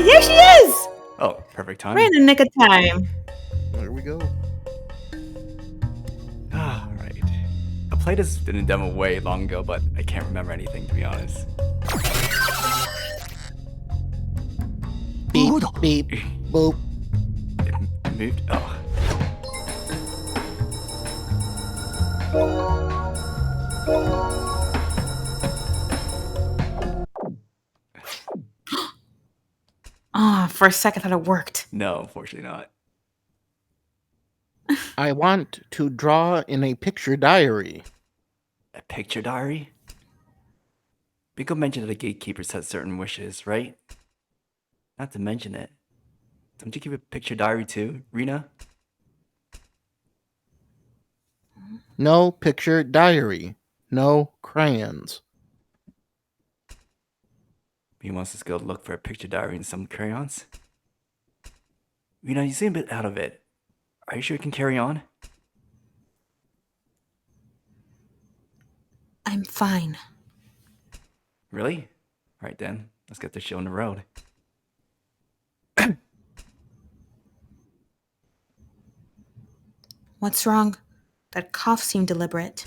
Here she is! Oh, perfect time. Right in the nick of time. There we go. Alright. I played this in a demo way long ago, but I can't remember anything, to be honest. Beep, beep, boop. It moved? Oh. For a second I thought it worked. No, unfortunately not. I want to draw in a picture diary. A picture diary? Binko mentioned that the gatekeepers had certain wishes, right? Not to mention it. Don't you keep a picture diary too, Rina? No picture diary. No crayons. He wants us to go look for a picture diary and some crayons. Rina, you seem a bit out of it. Are you sure you can carry on? I'm fine. Really? Alright then, let's get this show on the road. What's wrong? That cough seemed deliberate.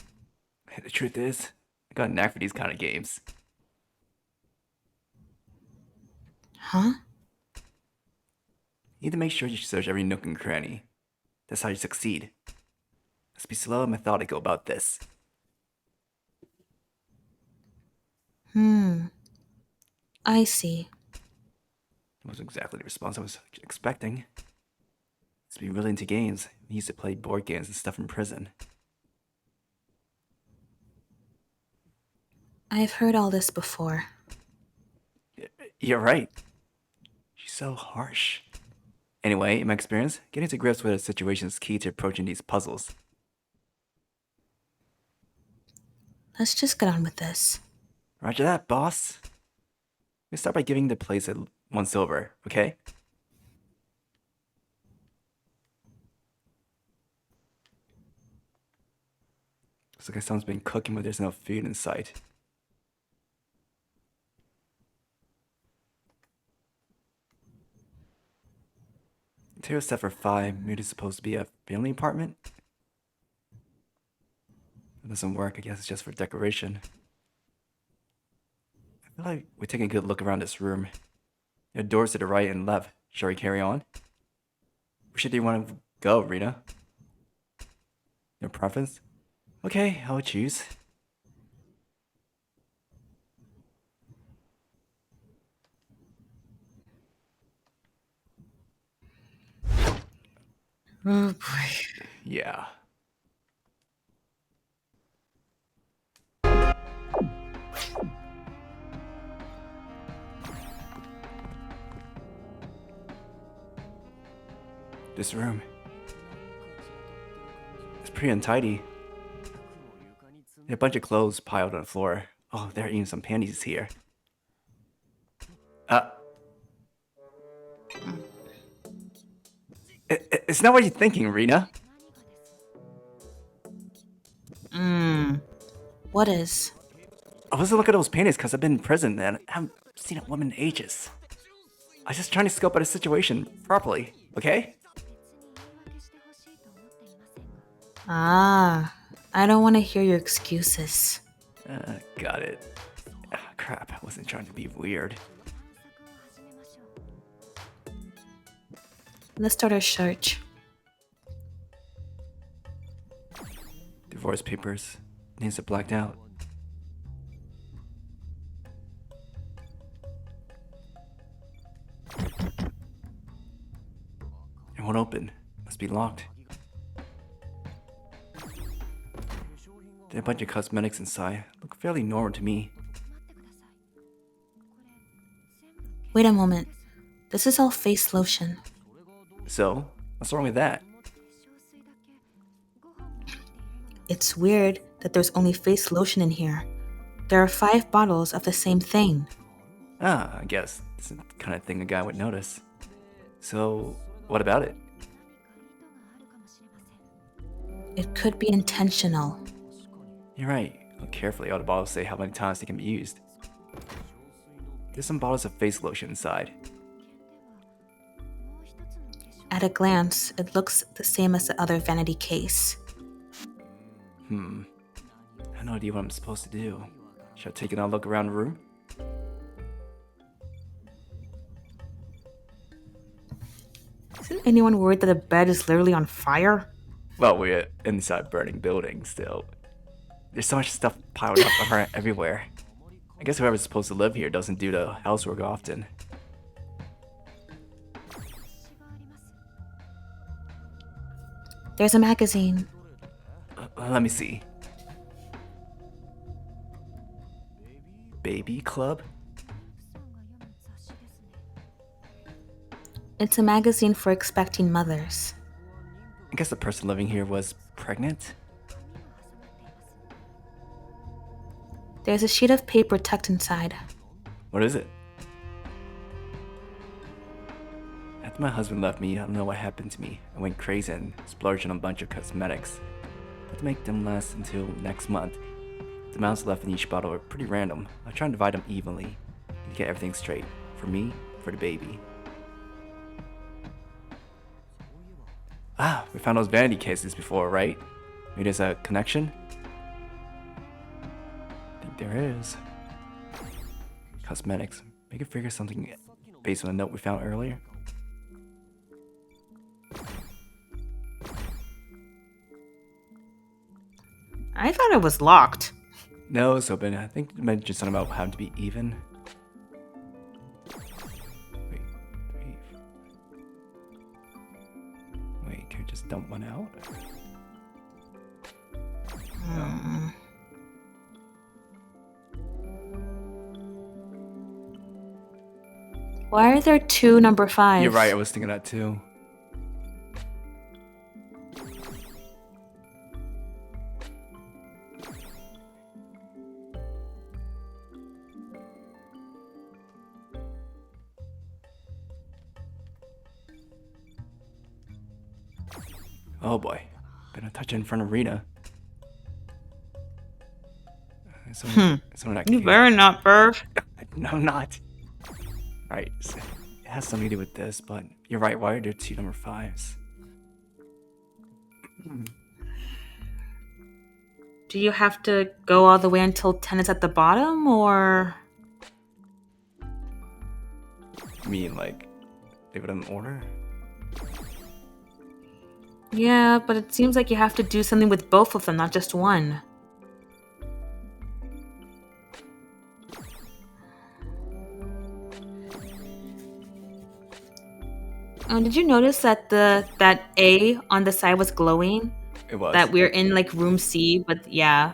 The truth is, I got a knack for these kind of games. Huh? You need to make sure you search every nook and cranny. That's how you succeed. Let's be slow and methodical about this. I see. It wasn't exactly the response I was expecting. Let's be really into games. We used to play board games and stuff in prison. I've heard all this before. You're right. She's so harsh. Anyway, in my experience, getting to grips with a situation is key to approaching these puzzles. Let's just get on with this. Roger that, boss. We start by giving the place a once over, okay? Looks like someone's been cooking, but there's no food in sight. Interior set for 5. Maybe it's supposed to be a family apartment? It doesn't work. I guess it's just for decoration. I feel like we're taking a good look around this room. There are doors to the right and left. Shall we carry on? Where should you want to go, Rina? Your preference? Okay, I'll choose. Oh boy. Yeah. This room. It's pretty untidy. There are a bunch of clothes piled on the floor. Oh, there are even some panties here. It's not what you're thinking, Rina. What is? I wasn't looking at those panties because I've been in prison and I haven't seen a woman in ages. I was just trying to scope out a situation properly, okay? I don't want to hear your excuses. Got it. Crap, I wasn't trying to be weird. Let's start our search. Divorce papers. Names are blacked out. It won't open. Must be locked. There are a bunch of cosmetics inside. Look fairly normal to me. Wait a moment. This is all face lotion. So, what's wrong with that? It's weird that there's only face lotion in here. There are 5 bottles of the same thing. I guess it's the kind of thing a guy would notice. So, what about it? It could be intentional. You're right. Look carefully. All the bottles say how many times they can be used. There's some bottles of face lotion inside. At a glance, it looks the same as the other vanity case. I have no idea what I'm supposed to do. Should I take another look around the room? Isn't anyone worried that the bed is literally on fire? Well, we're inside a burning building still. There's so much stuff piled up around everywhere. I guess whoever's supposed to live here doesn't do the housework often. There's a magazine. Let me see. Baby Club? It's a magazine for expecting mothers. I guess the person living here was pregnant? There's a sheet of paper tucked inside. What is it? After my husband left me, I don't know what happened to me. I went crazy and splurged on a bunch of cosmetics. I had to make them last until next month. The amounts left in each bottle are pretty random. I'll try and divide them evenly to get everything straight. For me, for the baby. Ah, we found those vanity cases before, right? Maybe there's a connection? I think there is. Cosmetics. Make it figure something based on the note we found earlier. I thought it was locked. No, it's open. I think it mentioned something about having to be even. Wait, can we just dump one out? No. Why are there two number 5s? You're right, I was thinking that too. Oh boy, better touch it in front of Rina. Someone that You better not, Burv. No, I'm not. Alright, so it has something to do with this, but you're right, why are there two number 5s? Do you have to go all the way until 10 is at the bottom, or? You mean, like, leave it in order? Yeah, but it seems like you have to do something with both of them, not just one. Did you notice that that A on the side was glowing? It was. That we're in like room C, but yeah.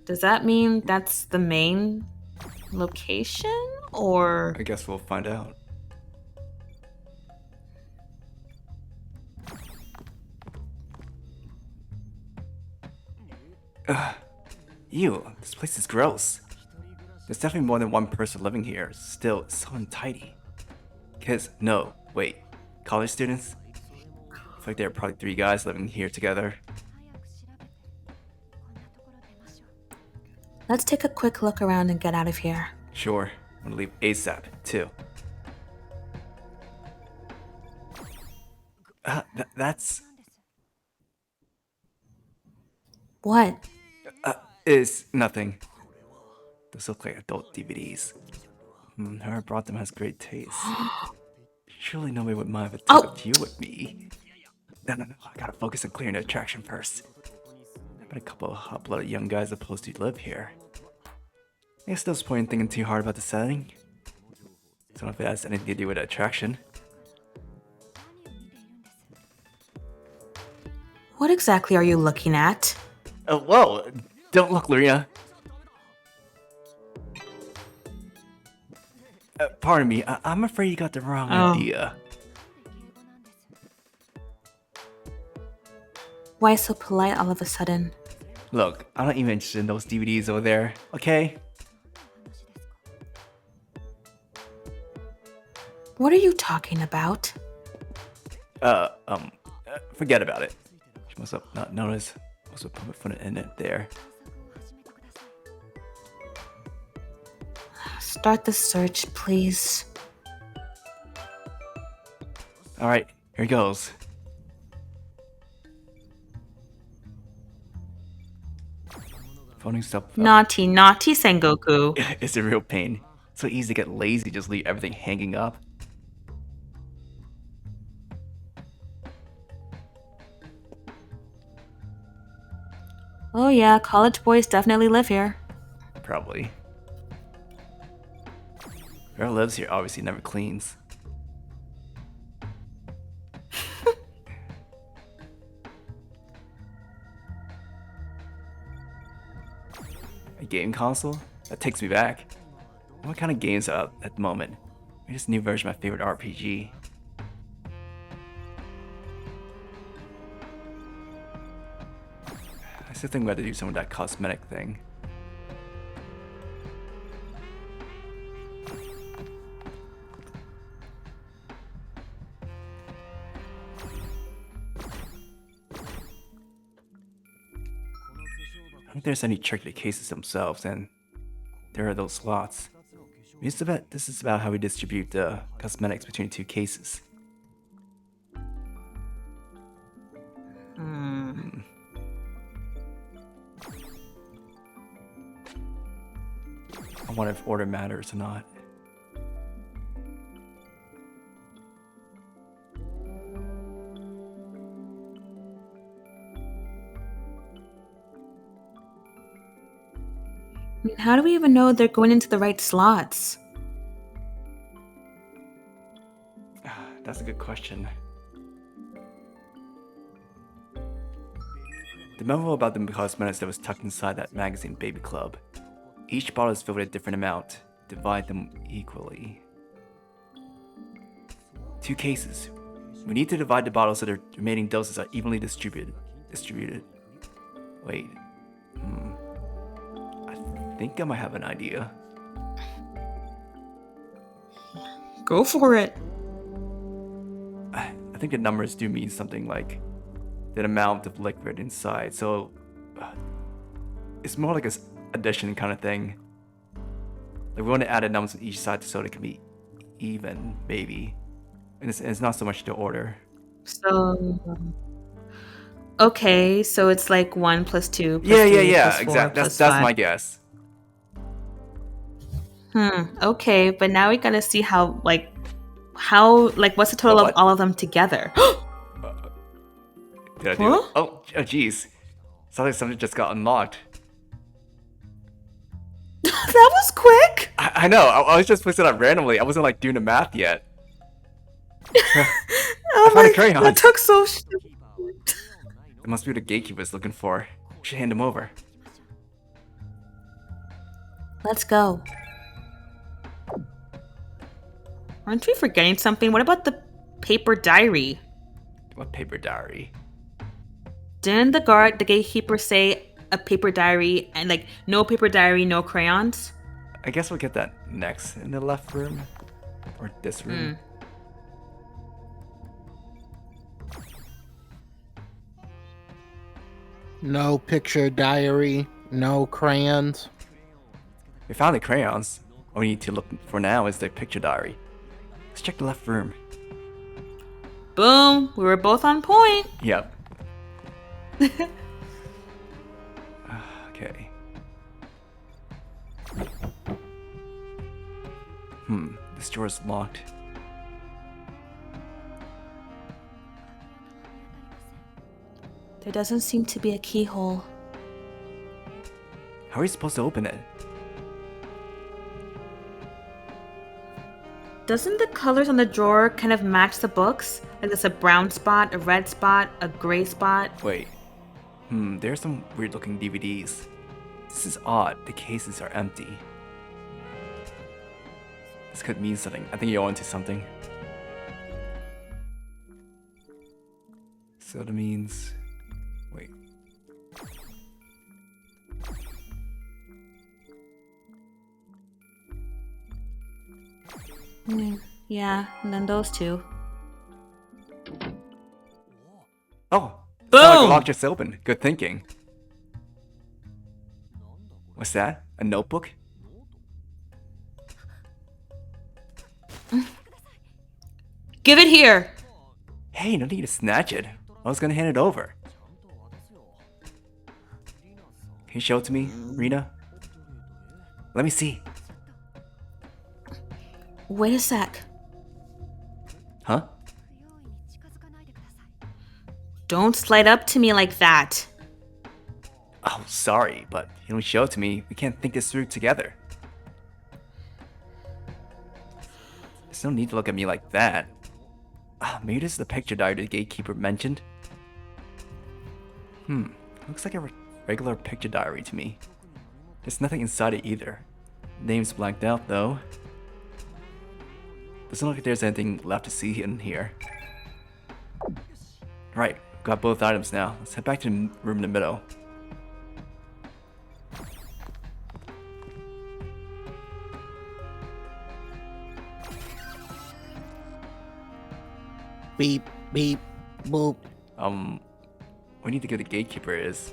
Does that mean that's the main location, or? I guess we'll find out. Ew, this place is gross. There's definitely more than one person living here. Still, it's so untidy. Kids, no, wait. College students? I feel like there are probably 3 guys living here together. Let's take a quick look around and get out of here. Sure, I'm gonna leave ASAP, too. That's... What? Is nothing. Those look like adult DVDs. Whoever brought them has great taste. Surely nobody would mind if it took you with me. No, I gotta focus on clearing the attraction first. I bet a couple of hot-blooded young guys are supposed to live here. I guess no point in thinking too hard about the setting. Don't know if it has anything to do with the attraction. What exactly are you looking at? Whoa! Don't look, Rina. Pardon me, I'm afraid you got the wrong idea. Why so polite all of a sudden? Look, I'm not even interested in those DVDs over there, okay? What are you talking about? Forget about it. She must have not noticed. Must have put it in it there. Start the search, please. Alright, here goes. Phoning stuff up. Naughty, naughty Sengoku. It's a real pain. So easy to get lazy, just leave everything hanging up. Oh yeah, college boys definitely live here. Probably. Whoever lives here obviously never cleans. A game console? That takes me back. What kind of games are out at the moment? Maybe this new version of my favorite RPG. I still think we have to do some of that cosmetic thing. I don't think there's any trick to the cases themselves, and there are those slots. This is about how we distribute the cosmetics between two cases. I wonder if order matters or not. I mean, how do we even know they're going into the right slots? That's a good question. The memo about the cosmetics that was tucked inside that magazine Baby Club. Each bottle is filled with a different amount. Divide them equally. 2 cases. We need to divide the bottles so the remaining doses are evenly distributed. Wait. I think I might have an idea. Go for it. I think the numbers do mean something like the amount of liquid inside, so it's more like a addition kind of thing. Like we want to add a numbers on each side so it can be even, maybe. And it's not so much the order. So, okay, so it's like 1 plus 2 plus Yeah, 3 yeah, plus 4 exactly. plus That's 5. my guess. Okay, but now we gotta see what's the total of What? all of them together? Did I do Huh? it? Oh, jeez. Sounds like something just got unlocked. That was quick! I know. I was just placing it up randomly. I wasn't like doing the math yet. Oh found a my, crayon. that took so It must be what the gatekeeper's looking for. We should hand him over. Let's go. Aren't we forgetting something? What about the paper diary? What paper diary? Didn't the gatekeeper say a paper diary and like no paper diary, no crayons? I guess we'll get that next in the left room. Or this room. No picture diary, no crayons. We found the crayons. All we need to look for now is the picture diary. Let's check the left room. Boom! We were both on point. Yep. Okay. This door is locked. There doesn't seem to be a keyhole. How are we supposed to open it? Doesn't the colors on the drawer kind of match the books? Like there's a brown spot, a red spot, a gray spot. Wait. There's some weird looking DVDs. This is odd. The cases are empty. This could mean something. I think you're onto something. So that means... Wait. Yeah, and then those two. Oh! Boom! Like the lock just opened. Good thinking. What's that? A notebook? Give it here! Hey, no need to snatch it. I was gonna hand it over. Can you show it to me, Rina? Let me see. Wait a sec. Huh? Don't slide up to me like that. Oh, sorry, but you don't show it to me. We can't think this through together. There's no need to look at me like that. Maybe this is the picture diary the gatekeeper mentioned. Looks like a regular picture diary to me. There's nothing inside it either. Name's blanked out though. Doesn't look like there's anything left to see in here. Right, got both items now. Let's head back to the room in the middle. Beep, beep, boop. We need to get the gatekeeper is.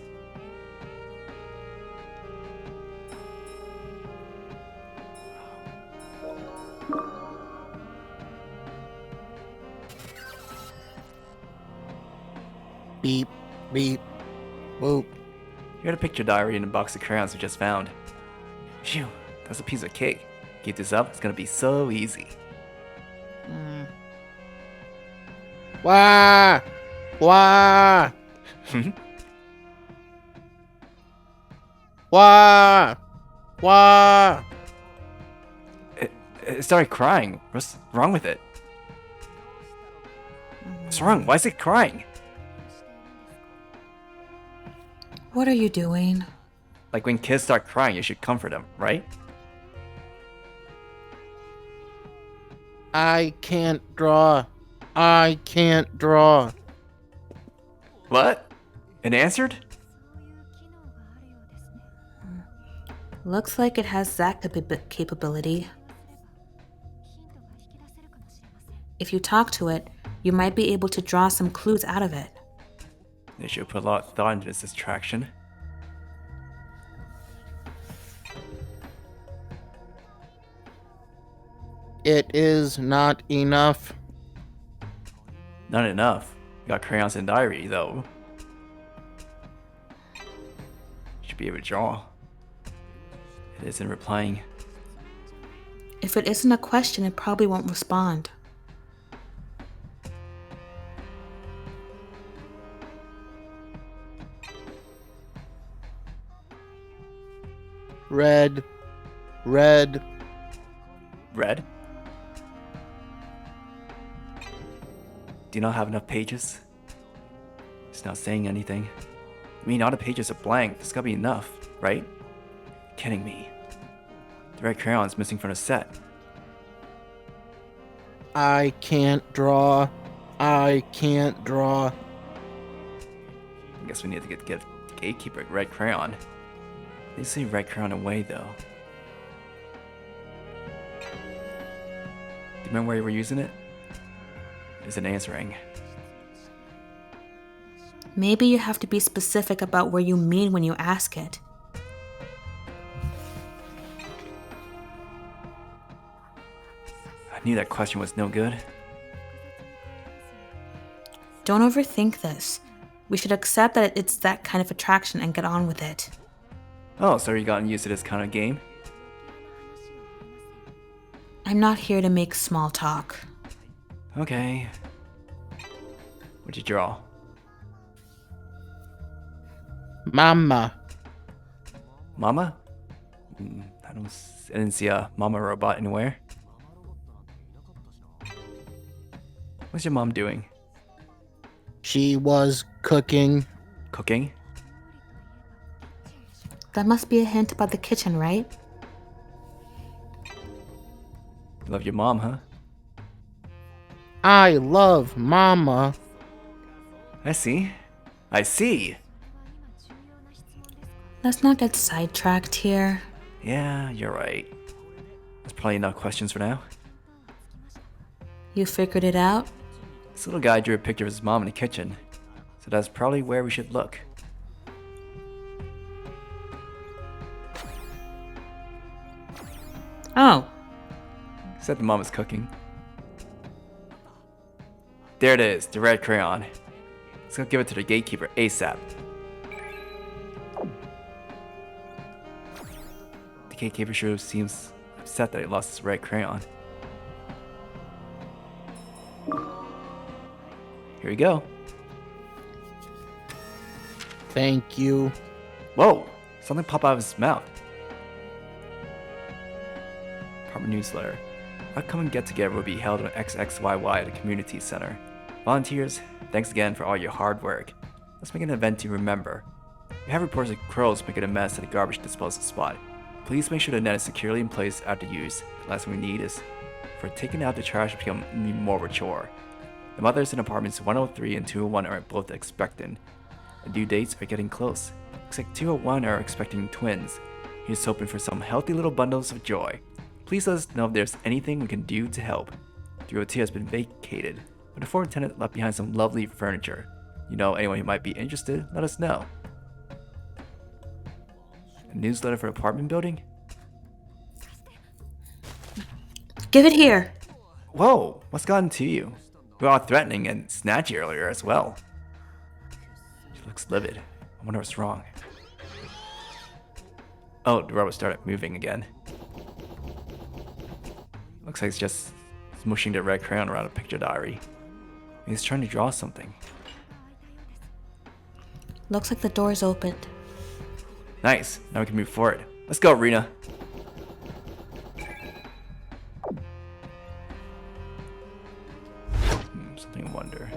Beep, beep, boop. You got a picture diary and a box of crayons we just found. Phew, that's a piece of cake. Keep this up, it's gonna be so easy. Wah! Wah! Wah! Wah! It started crying. What's wrong with it? What's wrong? Why is it crying? What are you doing? Like when kids start crying, you should comfort them, right? I can't draw. I can't draw. What? It answered? Looks like it has that capability. If you talk to it, you might be able to draw some clues out of it. They should put a lot of thought into this distraction. It is not enough. Not enough. We got crayons and diary, though. Should be able to draw. It isn't replying. If it isn't a question, it probably won't respond. Red. Red. Red? Do you not have enough pages? It's not saying anything. I mean, all the pages are blank. There's gotta be enough, right? You're kidding me. The red crayon's missing from the set. I can't draw. I can't draw. I guess we need to get the gatekeeper a red crayon. They say red crayon away, though. Do you remember where you were using it? Is it answering? Maybe you have to be specific about what you mean when you ask it. I knew that question was no good. Don't overthink this. We should accept that it's that kind of attraction and get on with it. Oh, so you gotten used to this kind of game? I'm not here to make small talk. Okay. What'd you draw? Mama. Mama? I didn't see a mama robot anywhere. What's your mom doing? She was cooking. Cooking? That must be a hint about the kitchen, right? You love your mom, huh? I love Mama. I see. I see. Let's not get sidetracked here. Yeah, you're right. That's probably enough questions for now. You figured it out? This little guy drew a picture of his mom in the kitchen, so that's probably where we should look. Oh, Said the mom is cooking. There it is, the red crayon. Let's go give it to the gatekeeper ASAP. The gatekeeper sure seems upset that he lost his red crayon. Here we go. Thank you. Whoa! Something popped out of his mouth. Apartment newsletter. Upcoming get-together will be held on XXYY at the community center. Volunteers, thanks again for all your hard work. Let's make an event to remember. We have reports of crows making a mess at the garbage disposal spot. Please make sure the net is securely in place after use. The last thing we need is for taking out the trash to become more of a chore. The mothers in apartments 103 and 201 are both expectant. The due dates are getting close. Looks like 201 are expecting twins. He's hoping for some healthy little bundles of joy. Please let us know if there's anything we can do to help. 302 has been vacated, but the former tenant left behind some lovely furniture. You know anyone who might be interested, let us know. A newsletter for apartment building? Give it here. Whoa, what's gotten to you? We were all threatening and snatchy earlier as well. She looks livid. I wonder what's wrong. Oh, the robot started moving again. Looks like it's just smushing the red crayon around a picture diary. He's trying to draw something. Looks like the door's opened. Nice, now we can move forward. Let's go, Rina. Something to wonder.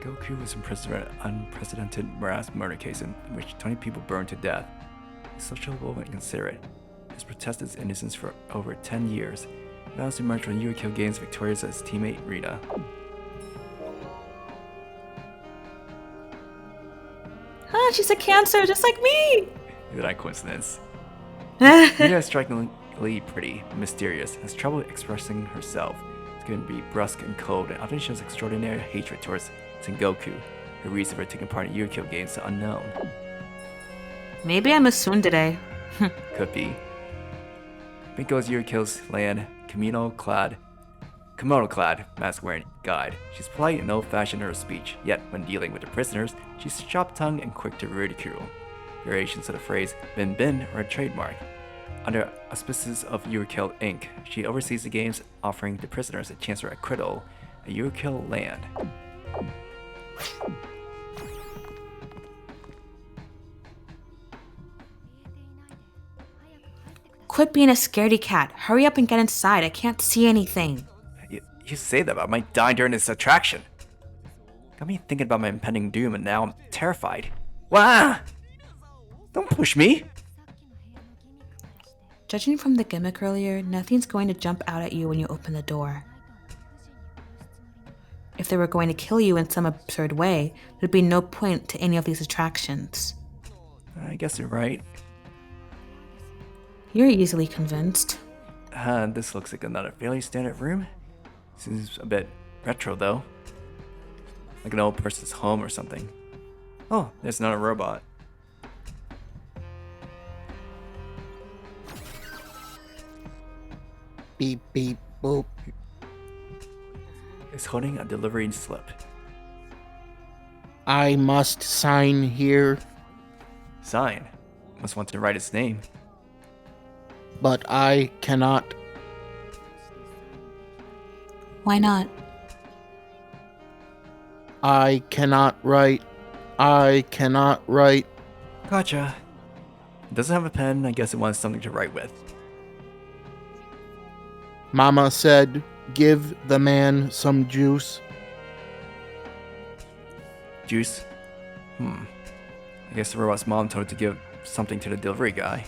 Goku was imprisoned in an unprecedented mass murder case in which 20 people burned to death. He's sociable and considerate. He has protested his innocence for over 10 years. He vows to emerge from Yurukill Games victorious as his teammate Rina. Ah, she's a Cancer, just like me! Is that a coincidence? Rina is strikingly pretty, mysterious, has trouble expressing herself. It's going to be brusque and cold, and often shows extraordinary hatred towards Sengoku. Her reason for taking part in Yurukill Games is unknown. Maybe I'm a tsundere. Could be. Binko is Yurukill's land, kimono-clad, mask-wearing guide. She's polite and old-fashioned in her speech, yet when dealing with the prisoners, she's sharp-tongued and quick to ridicule. Variations of the phrase "bin bin" are a trademark. Under auspices of Yurukill Inc., she oversees the games, offering the prisoners a chance for acquittal at Yurukill land. Quit being a scaredy cat. Hurry up and get inside. I can't see anything. You say that, but I might die during this attraction. Got me thinking about my impending doom, and now I'm terrified. Wah! Don't push me! Judging from the gimmick earlier, nothing's going to jump out at you when you open the door. If they were going to kill you in some absurd way, there'd be no point to any of these attractions. I guess you're right. You're easily convinced. This looks like another fairly standard room. Seems a bit retro though. Like an old person's home or something. Oh, there's another robot. Beep, beep, boop. He's holding a delivery slip. I must sign here, Sign. Must want to write his name. but I cannot. Why not? I cannot write. I cannot write. Gotcha. It doesn't have a pen, I guess it wants something to write with. Mama said, give the man some juice. Juice? I guess the robot's mom told her to give something to the delivery guy.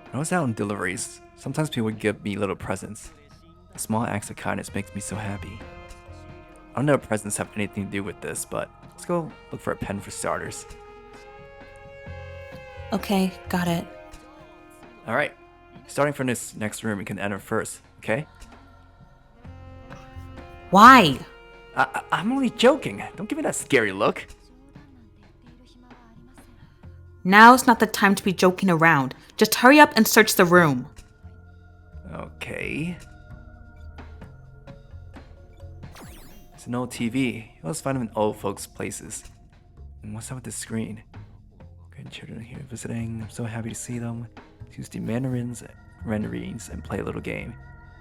When I was out on deliveries, sometimes people would give me little presents. The small acts of kindness makes me so happy. I don't know if presents have anything to do with this, but let's go look for a pen for starters. Okay, got it. Alright, starting from this next room, we can enter first, okay? Why? I'm only joking. Don't give me that scary look. Now's not the time to be joking around. Just hurry up and search the room. Okay. It's an old TV. You always find them in old folks' places. And what's up with this screen? Grandchildren here visiting. I'm so happy to see them. Use the renderings and play a little game.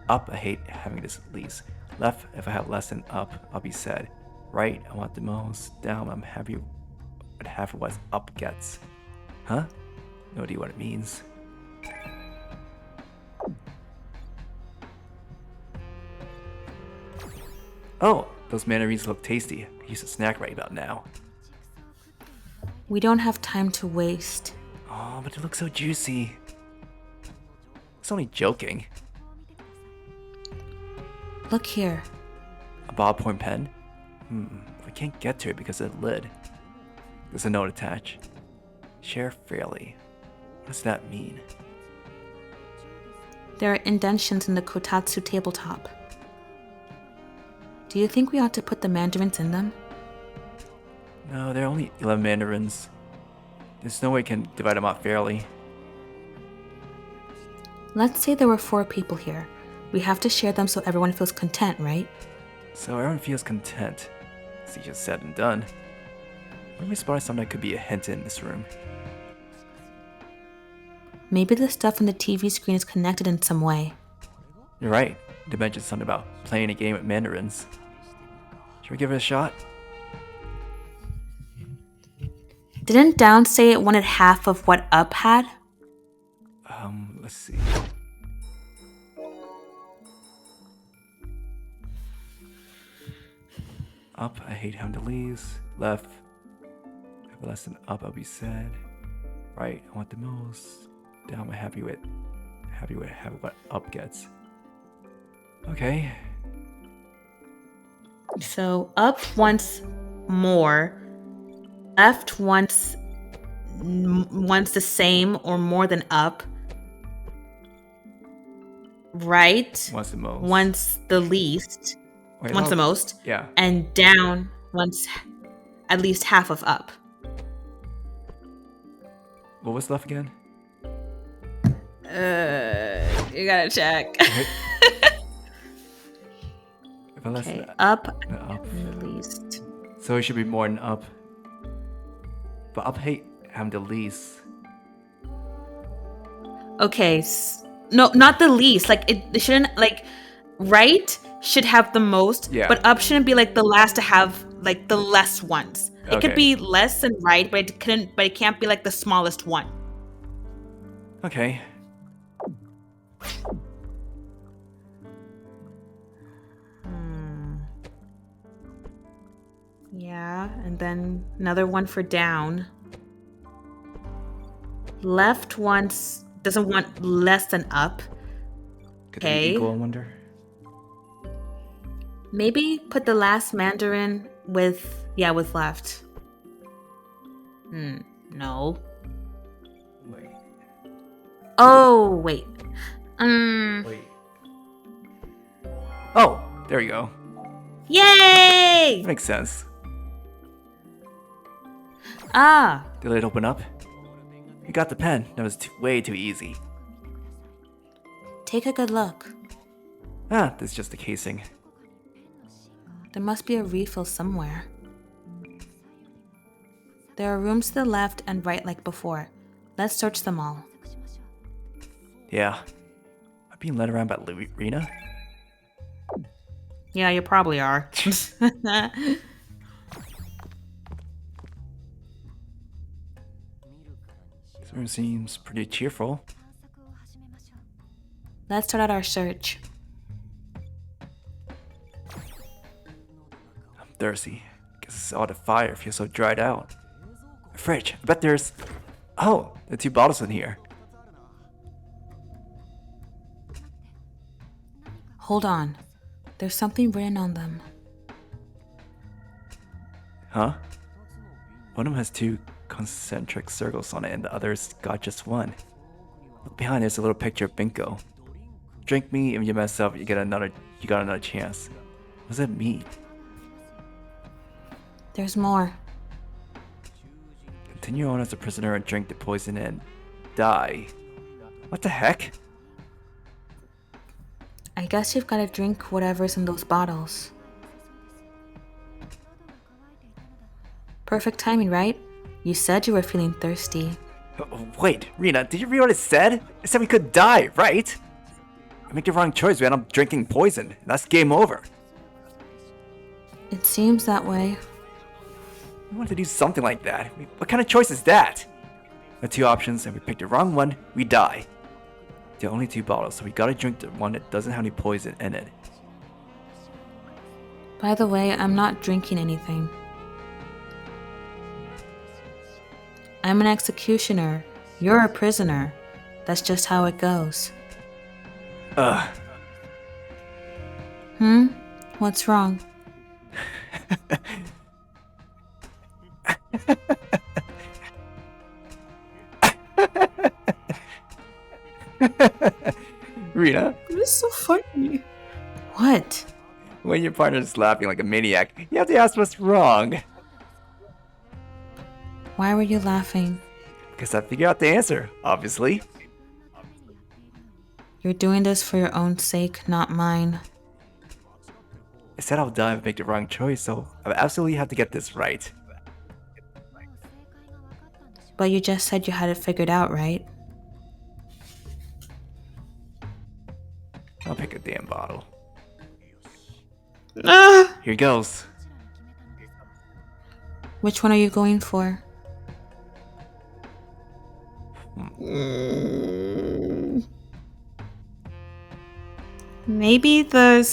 Up, I hate having this least. Left, if I have less than up, I'll be sad. Right, I want the most. Down, I'm happy with half of what up gets. Huh? No idea what it means. Oh, those mandarins look tasty. I use a snack right about now. We don't have time to waste. Oh, but it looks so juicy. It's only joking. Look here. A ballpoint pen? I can't get to it because of the lid. There's a note attached. Share fairly. What does that mean? There are indentions in the kotatsu tabletop. Do you think we ought to put the mandarins in them? No, there are only 11 mandarins. There's no way we can divide them up fairly. Let's say there were 4 people here. We have to share them so everyone feels content, right? So everyone feels content. It's easier said than done. What if we spotted something that could be a hint in this room? Maybe the stuff on the TV screen is connected in some way. You're right. They mentioned something about playing a game with mandarins. Should we give it a shot? Didn't Down say it wanted half of what Up had? Let's see. Up, I hate having to leave. Left, have less than up, I'll be sad. Right, I want the most. Down, I'm happy with what up gets. Okay. So Up wants more. Left wants the same or more than Up. Right Wants the most. wants the least. Wait, Wants the most. Yeah. And Down wants at least half of Up. What was left again? You gotta check. If I less Okay, than Up up. and the least. So it should be more than up. But up hate having the least. Okay, no, not the least. Like it shouldn't like right should have the most, Yeah. but Up shouldn't be like the last to have like the less ones. It could Okay. be less than right, but it can't be like the smallest one. Okay. Yeah, and then another one for Down. Left doesn't want less than Up. Could Okay. they be equal, I wonder? Maybe put the last Mandarin with left. No. Wait. Oh, wait. Wait. Oh, there you go. Yay! That makes sense. Ah, Did it open up? You got the pen. That was way too easy. take a good look. Ah, this is just the casing. There must be a refill somewhere. There are rooms to the left and right like before. Let's search them all. Yeah. I'm being led around by Rina? Yeah, you probably are. This room seems pretty cheerful. Let's start out our search. I'm thirsty. Guess all the fire feels so dried out. A fridge. I bet there's... Oh, there are 2 bottles in here. Hold on. There's something written on them. Huh? One of them has 2 concentric circles on it and the other's got just 1. Look behind, there's a little picture of Binko. Drink me, if you mess up, you got another chance. What does that mean? There's more. Continue on as a prisoner and drink the poison and die. What the heck? I guess you've got to drink whatever's in those bottles. Perfect timing, right? You said you were feeling thirsty. Wait, Rina, did you read what it said? It said we could die, right? I make the wrong choice, we end up drinking poison. That's game over. It seems that way. We wanted to do something like that. What kind of choice is that? The two options, and we picked the wrong one, we die. There are only 2 bottles, so we gotta drink the one that doesn't have any poison in it. By the way, I'm not drinking anything. I'm an executioner. You're a prisoner. That's just how it goes. What's wrong? Rina, This is so funny. What? when your partner's laughing like a maniac, you have to ask what's wrong. Why were you laughing? Because I figured out the answer, obviously. You're doing this for your own sake, not mine. I said I'll die if I make the wrong choice, so I absolutely have to get this right. But you just said you had it figured out, right? I'll pick a damn bottle. Ah! Here goes. Which one are you going for? Maybe the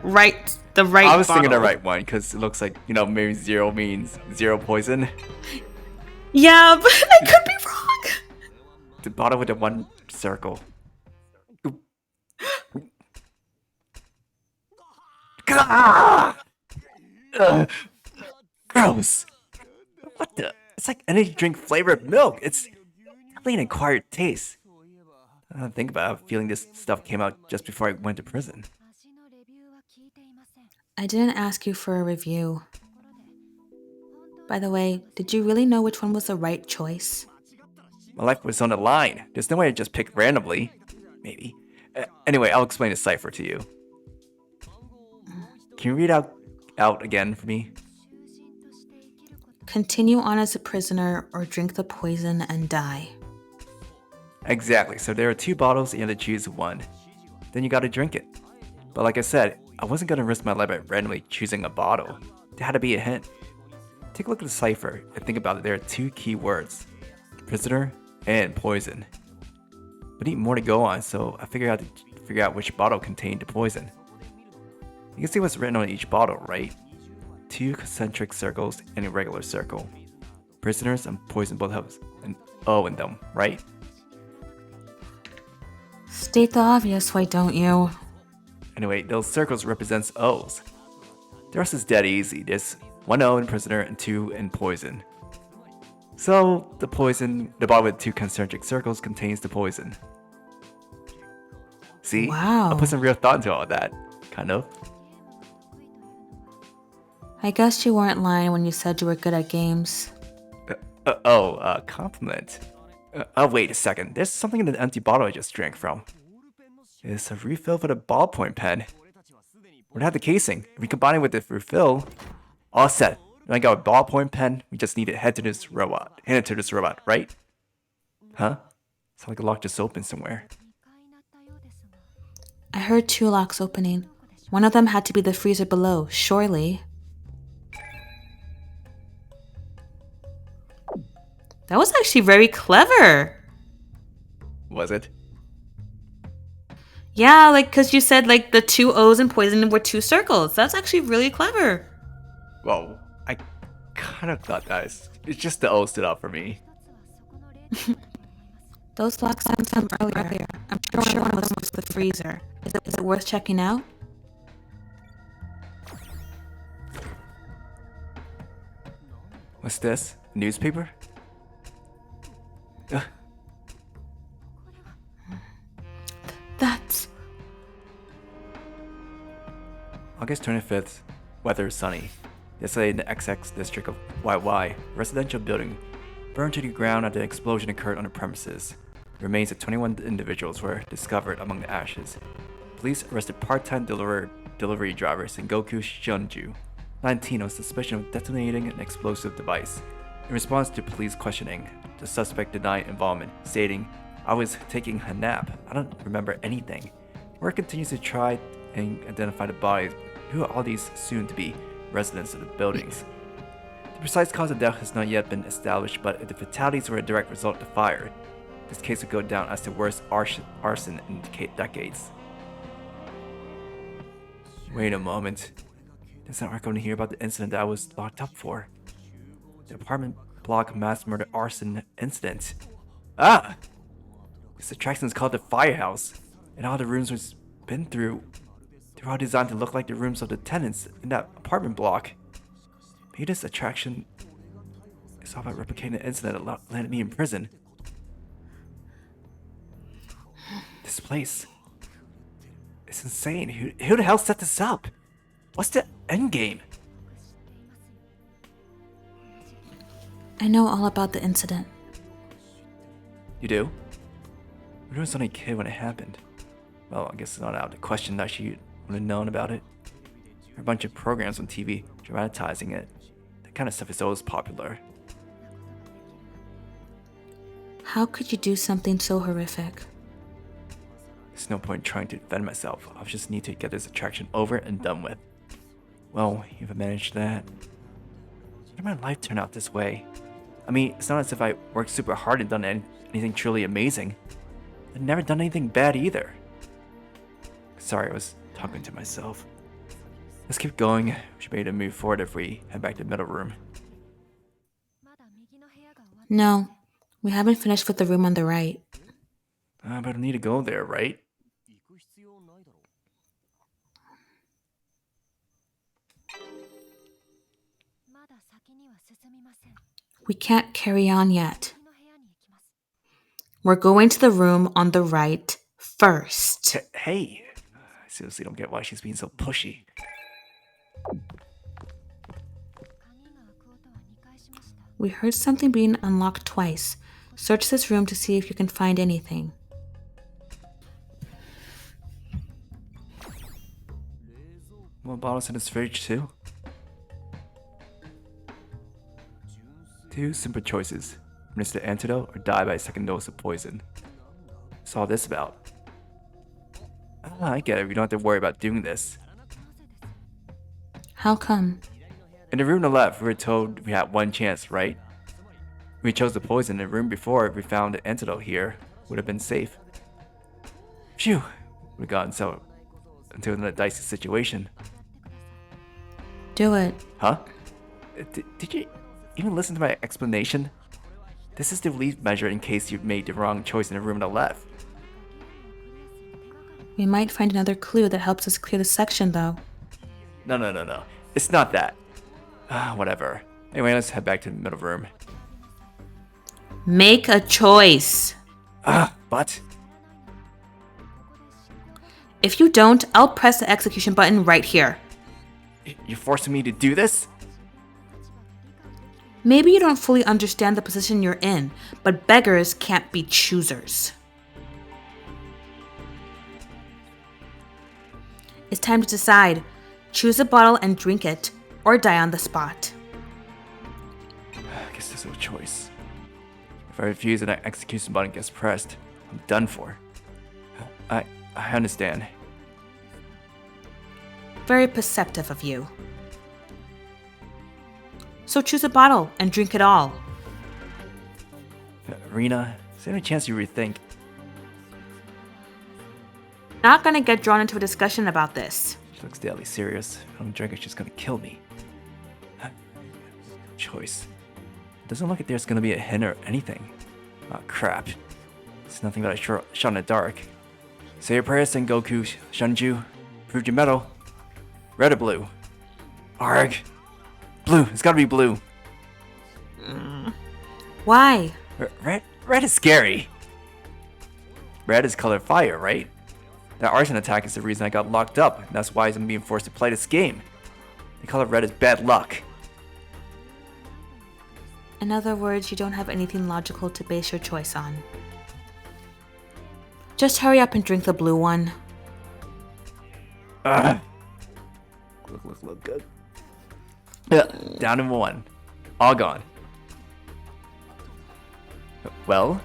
right I was thinking the bottle. right one, because it looks like, maybe 0 means 0 poison. Yeah, but I could be wrong. The bottle with the 1 circle. Ah! Ugh. Gross. What the? It's like energy drink flavored milk. It's definitely an acquired taste. I don't think about it, feeling this stuff came out just before I went to prison. I didn't ask you for a review. By the way, did you really know which one was the right choice? My life was on the line. There's no way I just picked randomly. Maybe. Anyway, I'll explain the cipher to you. Can you read out again for me? Continue on as a prisoner or drink the poison and die. Exactly, so there are 2 bottles and you have to choose one. Then you gotta drink it. But like I said, I wasn't gonna risk my life by randomly choosing a bottle. There had to be a hint. Take a look at the cipher and think about it. There are 2 key words. Prisoner and poison. We need more to go on, so I figured out to figure out which bottle contained the poison. You can see what's written on each bottle, right? 2 concentric circles and a regular circle. Prisoners and poison both have an O in them, right? State the obvious, why don't you? Anyway, those circles represents O's. The rest is dead easy. There's 1 O in prisoner and 2 in poison. So the bottle with 2 concentric circles contains the poison. See? Wow. I put some real thought into all of that. Kind of. I guess you weren't lying when you said you were good at games. Compliment. Oh, wait a second. There's something in the empty bottle I just drank from. It's a refill for the ballpoint pen. We don't have the casing. If we combine it with the refill, all set. When I got a ballpoint pen, we just need to hand it to this robot, right? Huh? Sounds like a lock just opened somewhere. I heard 2 locks opening. One of them had to be the freezer below, surely. That was actually very clever. Was it? Yeah, cause you said the 2 O's in poison were 2 circles. That's actually really clever. Well, I kind of thought that. It's just the O stood out for me. Those locks sound from earlier. I'm sure one of them was the freezer. Is it worth checking out? What's this? A newspaper? Ugh. That's... August 25th. Weather is sunny. Yesterday in the XX district of YY, residential building burned to the ground after an explosion occurred on the premises. Remains of 21 individuals were discovered among the ashes. Police arrested part-time delivery driver Sengoku Shunju, 19 on suspicion of detonating an explosive device. In response to police questioning, the suspect denied involvement, stating, "I was taking a nap. I don't remember anything." Work continues to try and identify the bodies. Who are all these soon-to-be residents of the buildings? The precise cause of death has not yet been established, but if the fatalities were a direct result of the fire, this case would go down as the worst arson in decades. Wait a moment. Does that going to hear about the incident that I was locked up for? The apartment block mass murder arson incident. Ah! This attraction is called the Firehouse, and all the rooms was been through. They're all designed to look like the rooms of the tenants in that apartment block. Maybe this attraction is all about replicating the incident that landed me in prison. This place is insane. Who the hell set this up? What's the end game? I know all about the incident. You do? Rina was only a kid when it happened. Well, I guess it's not out of the question that she would have known about it. There are a bunch of programs on TV dramatizing it. That kind of stuff is always popular. How could you do something so horrific? There's no point trying to defend myself. I just need to get this attraction over and done with. Well, you've managed that. How did my life turn out this way? I mean, it's not as if I worked super hard and done anything truly amazing. I've never done anything bad either. Sorry, I was talking to myself. Let's keep going. We should be able to move forward if we head back to the middle room. No, we haven't finished with the room on the right. But I need to go there, right? We can't carry on yet. We're going to the room on the right first. Hey! I seriously don't get why she's being so pushy. We heard something being unlocked twice. Search this room to see if you can find anything. More bottles in this fridge too? Two simple choices. Administer the antidote or die by a second dose of poison. What's all this about? I get it, we don't have to worry about doing this. How come? In the room to the left, we were told we had one chance, right? We chose the poison in the room before. If we found the antidote here, would have been safe. Phew! We've gotten so into a dicey situation. Do it. Huh? Did you even listen to my explanation? This is the relief measure in case you made the wrong choice in the room to the left. We might find another clue that helps us clear the section, though. No. It's not that. Whatever. Anyway, let's head back to the middle room. Make a choice. But? If you don't, I'll press the execution button right here. You're forcing me to do this? Maybe you don't fully understand the position you're in, but beggars can't be choosers. It's time to decide. Choose a bottle and drink it, or die on the spot. I guess there's no choice. If I refuse and that execution button gets pressed, I'm done for. I understand. Very perceptive of you. So choose a bottle and drink it all. Rina, is there any chance you rethink? Not gonna get drawn into a discussion about this. She looks deadly serious. If I don't drink it, she's gonna kill me. Choice. Doesn't look like there's gonna be a hint or anything. Oh crap. It's nothing but a shot in the dark. Say your prayers, Sengoku Shunju. Prove your mettle. Red or blue? Arg. Blue. It's gotta be blue. Why? Red is scary. Red is color fire, right? That arson attack is the reason I got locked up, and that's why I'm being forced to play this game. The color red is bad luck. In other words, you don't have anything logical to base your choice on. Just hurry up and drink the blue one. Look good. Down in 1. All gone. Well,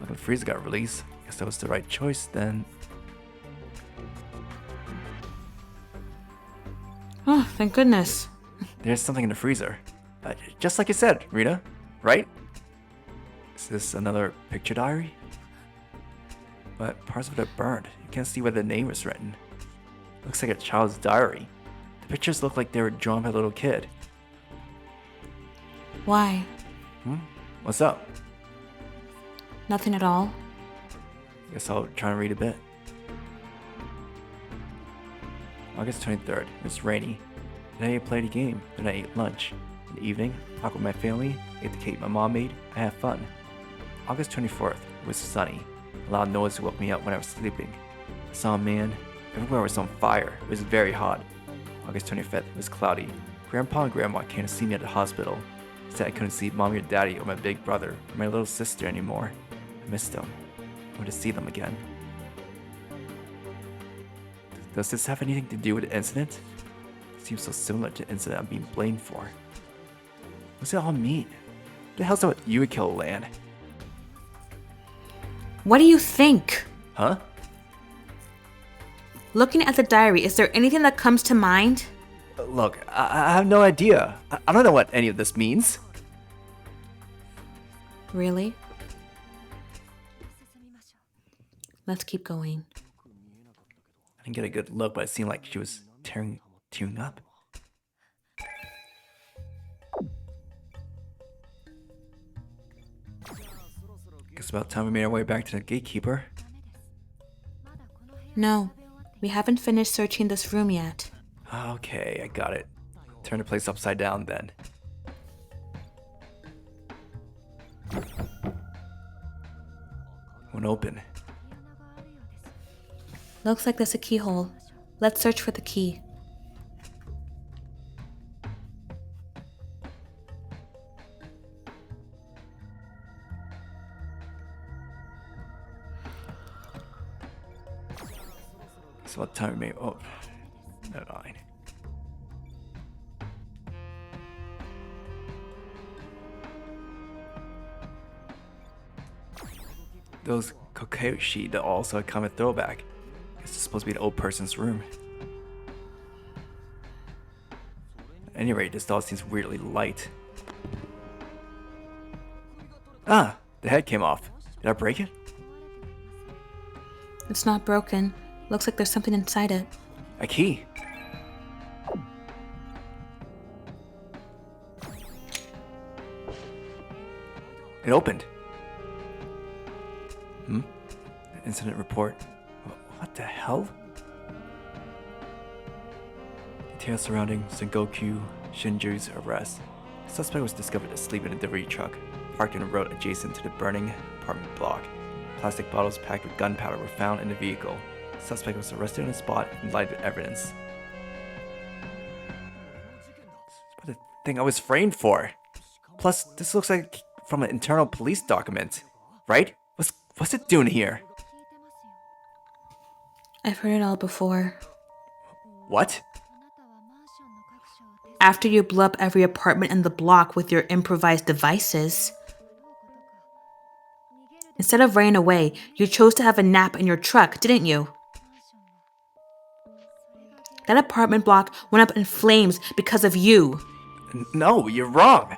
the freezer got released. Guess that was the right choice then. Oh, thank goodness. There's something in the freezer. Just like you said, Rina. Right? Is this another picture diary? But parts of it are burned. You can't see where the name was written. Looks like a child's diary. The pictures look like they were drawn by a little kid. Why? What's up? Nothing at all. Guess I'll try and read a bit. August 23rd. It was rainy. Today I played a game. Then I ate lunch. In the evening, talked with my family, ate the cake my mom made. I had fun. August 24th. It was sunny. A loud noise woke me up when I was sleeping. I saw a man. Everywhere was on fire. It was very hot. August 25th. It was cloudy. Grandpa and Grandma came to see me at the hospital. They said I couldn't see Mommy or Daddy or my big brother or my little sister anymore. I missed them. I want to see them again. Does this have anything to do with the incident? It seems so similar to the incident I'm being blamed for. What's it all mean? What the hell's up with Yurukill land? What do you think? Huh? Looking at the diary, is there anything that comes to mind? Look, I have no idea. I don't know what any of this means. Really? Let's keep going. I didn't get a good look, but it seemed like she was tearing up. Guess about time we made our way back to the gatekeeper. No, we haven't finished searching this room yet. Okay, I got it. Turn the place upside down then. Won't open. Looks like there's a keyhole. Let's search for the key. It's about time we made. Oh, never mind. Those kokoshi that also a common throwback. Guess it's supposed to be an old person's room. At any rate, this doll seems weirdly light. Ah, the head came off. Did I break it? It's not broken. Looks like there's something inside it. A key. It opened. Incident report. What the hell? Details surrounding Sengoku Shinju's arrest. The suspect was discovered asleep in a delivery truck, parked in a road adjacent to the burning apartment block. Plastic bottles packed with gunpowder were found in the vehicle. The suspect was arrested on the spot and lied with evidence. It's the thing I was framed for. Plus, this looks like from an internal police document, right? What's it doing here? I've heard it all before. What? After you blew up every apartment in the block with your improvised devices, instead of running away, you chose to have a nap in your truck, didn't you? That apartment block went up in flames because of you. No, you're wrong.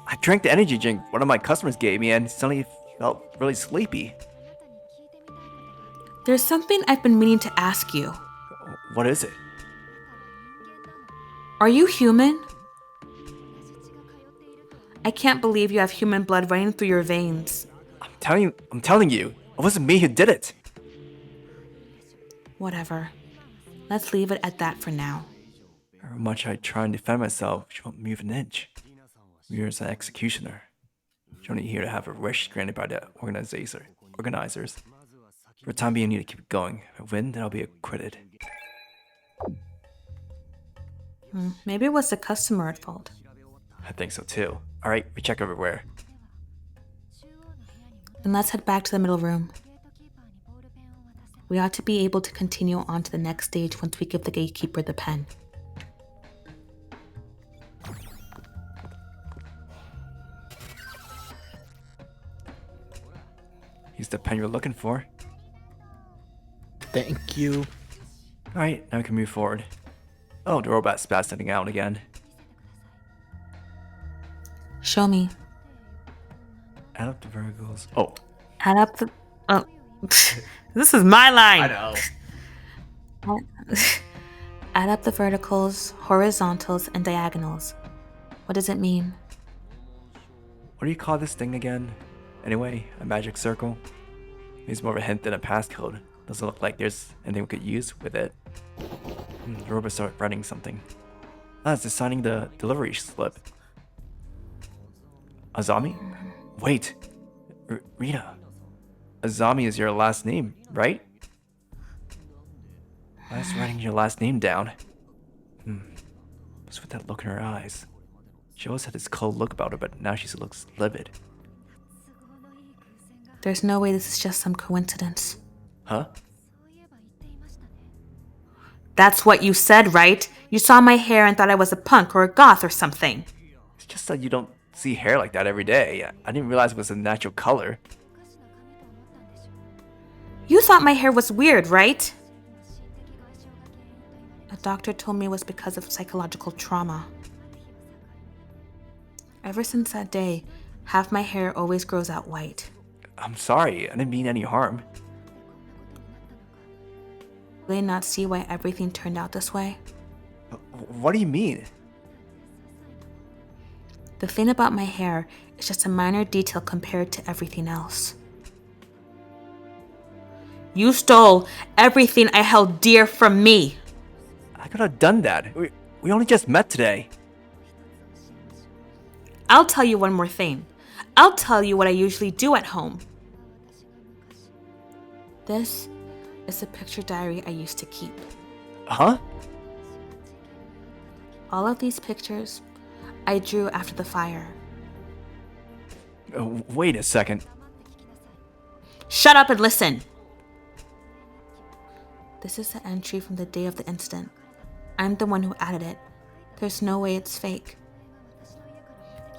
I drank the energy drink one of my customers gave me and suddenly felt really sleepy. There's something I've been meaning to ask you. What is it? Are you human? I can't believe you have human blood running through your veins. I'm telling you, it wasn't me who did it. Whatever. Let's leave it at that for now. However much I try and defend myself, she won't move an inch. Mira's an executioner. She's only here to have her wish granted by the organizers. For the time being, I need to keep it going. If I win, then I'll be acquitted. Maybe it was the customer at fault. I think so too. Alright, we check everywhere. Then let's head back to the middle room. We ought to be able to continue on to the next stage once we give the gatekeeper the pen. He's the pen you're looking for. Thank you. Alright, now we can move forward. Oh, the robot's spasting out again. Show me. Add up the verticals. Oh, Add up the. Oh. This is my line. I know. Add up the verticals, horizontals, and diagonals. What does it mean? What do you call this thing again? Anyway, a magic circle? It's more of a hint than a passcode. Doesn't look like there's anything we could use with it. The robot started writing something. It's signing the delivery slip. Azami? Wait. Rina. Azami is your last name, right? Why is writing your last name down? What's with that look in her eyes? She always had this cold look about her, but now she looks livid. There's no way this is just some coincidence. Huh? That's what you said, right? You saw my hair and thought I was a punk or a goth or something. It's just that you don't see hair like that every day. I didn't realize it was a natural color. You thought my hair was weird, right? A doctor told me it was because of psychological trauma. Ever since that day, half my hair always grows out white. I'm sorry, I didn't mean any harm. Do they not see why everything turned out this way? What do you mean? The thing about my hair is just a minor detail compared to everything else. You stole everything I held dear from me. I could have done that. We only just met today. I'll tell you one more thing. I'll tell you what I usually do at home. This is a picture diary I used to keep. Huh? All of these pictures I drew after the fire. Wait a second. Shut up and listen. This is the entry from the day of the incident. I'm the one who added it. There's no way it's fake.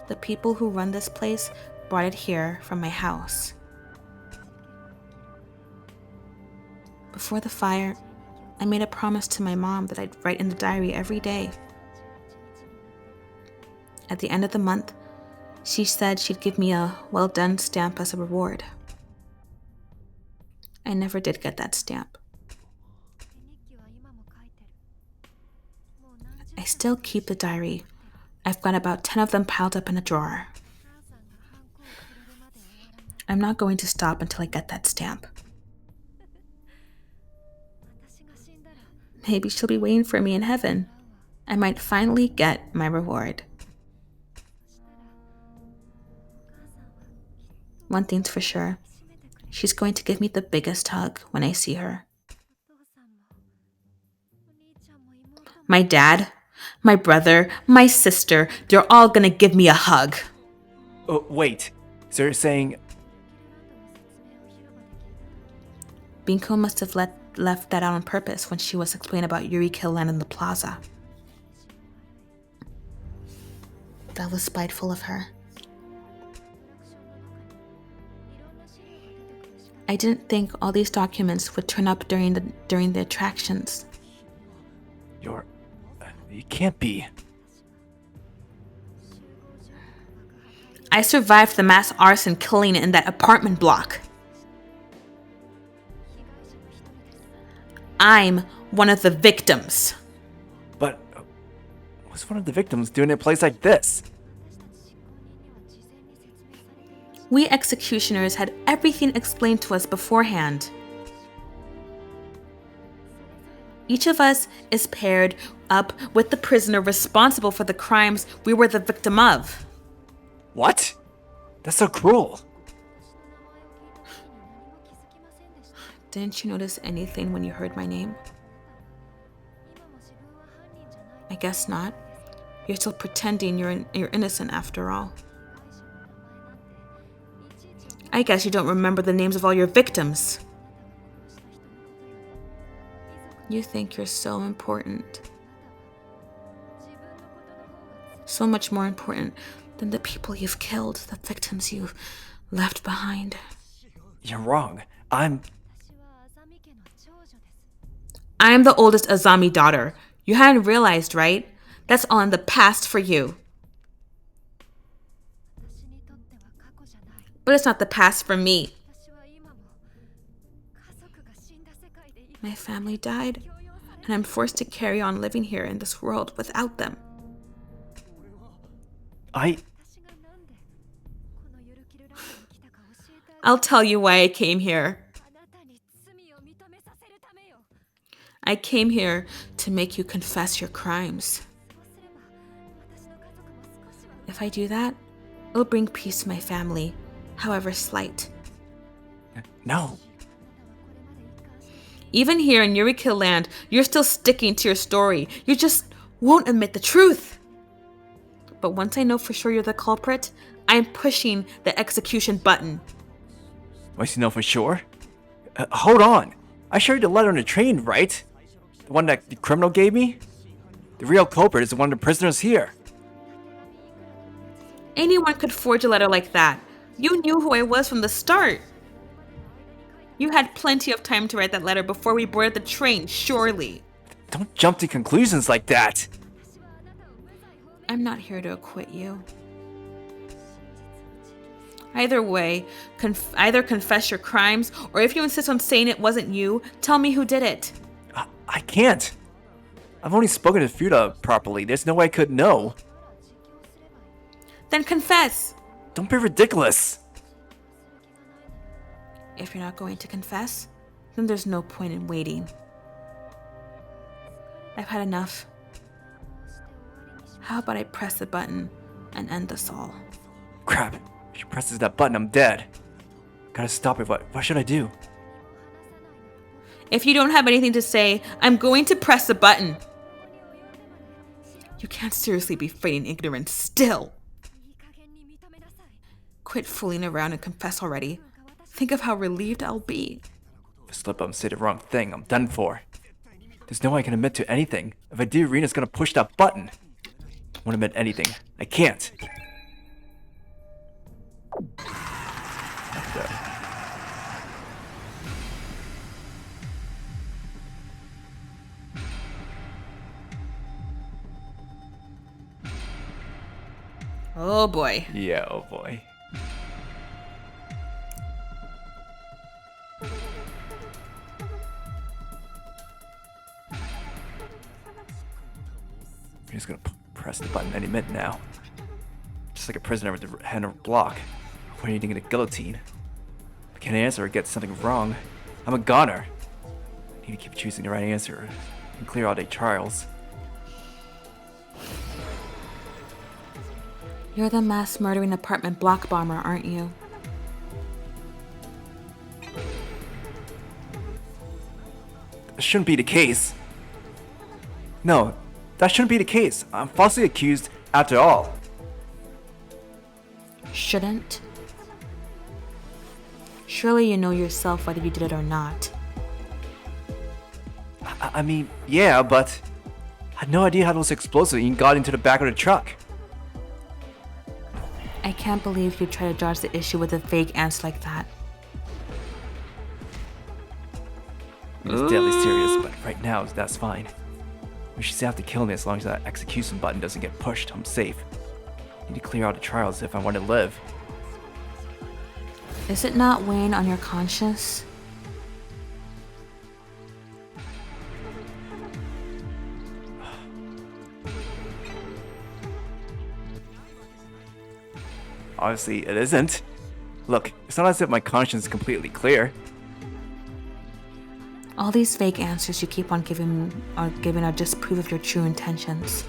The people who run this place brought it here from my house. Before the fire, I made a promise to my mom that I'd write in the diary every day. At the end of the month, she said she'd give me a well done stamp as a reward. I never did get that stamp. I still keep the diary. I've got about 10 of them piled up in a drawer. I'm not going to stop until I get that stamp. Maybe she'll be waiting for me in heaven. I might finally get my reward. One thing's for sure. She's going to give me the biggest hug when I see her. My dad, my brother, my sister, they're all gonna give me a hug. Oh, wait. So you're saying... Binko must have left that out on purpose when she was explaining about Yurukill land in the plaza. That was spiteful of her. I didn't think all these documents would turn up during the attractions. You can't be. I survived the mass arson killing in that apartment block. I'm one of the victims. But what's one of the victims doing in a place like this? We executioners had everything explained to us beforehand. Each of us is paired up with the prisoner responsible for the crimes we were the victim of. What? That's so cruel. Didn't you notice anything when you heard my name? I guess not. You're still pretending you're innocent after all. I guess you don't remember the names of all your victims. You think you're so important. So much more important than the people you've killed, the victims you've left behind. You're wrong. I'm the oldest Azami daughter. You hadn't realized, right? That's all in the past for you. But it's not the past for me. My family died, and I'm forced to carry on living here in this world without them. I'll tell you why I came here. I came here to make you confess your crimes. If I do that, it'll bring peace to my family, however slight. No. Even here in Yurukill land, you're still sticking to your story. You just won't admit the truth. But once I know for sure you're the culprit, I'm pushing the execution button. Once you know for sure? Hold on. I showed you the letter on the train, right? The one that the criminal gave me? The real culprit is one of the prisoners here. Anyone could forge a letter like that. You knew who I was from the start. You had plenty of time to write that letter before we boarded the train, surely. Don't jump to conclusions like that. I'm not here to acquit you. Either way, either confess your crimes, or if you insist on saying it wasn't you, tell me who did it. I can't. I've only spoken to Fuda properly. There's no way I could know. Then confess. Don't be ridiculous. If you're not going to confess, then there's no point in waiting. I've had enough. How about I press the button and end this all? Crap. If she presses that button, I'm dead. Gotta stop it. What should I do? If you don't have anything to say, I'm going to press the button. You can't seriously be feigning ignorance still. Quit fooling around and confess already. Think of how relieved I'll be. If I slip up and say the wrong thing, I'm done for. There's no way I can admit to anything. If I do, Rina's gonna push that button. I won't admit anything. I can't. Oh boy. Yeah, oh boy. Rina's gonna press the button any minute now. Just like a prisoner with the hand on a block, waiting in a guillotine. If I can't answer or get something wrong, I'm a goner. I need to keep choosing the right answer and clear all day trials. You're the mass murdering apartment block bomber, aren't you? That shouldn't be the case. No, that shouldn't be the case. I'm falsely accused after all. Shouldn't? Surely you know yourself whether you did it or not. I mean, yeah, but I had no idea how those explosives even got into the back of the truck. I can't believe you try to dodge the issue with a vague answer like that. It's deadly serious, but right now, that's fine. We should have to kill me as long as that execution button doesn't get pushed. I'm safe. I need to clear out the trials if I want to live. Is it not weighing on your conscience? Obviously, it isn't. Look, it's not as if my conscience is completely clear. All these vague answers you keep on giving are just proof of your true intentions.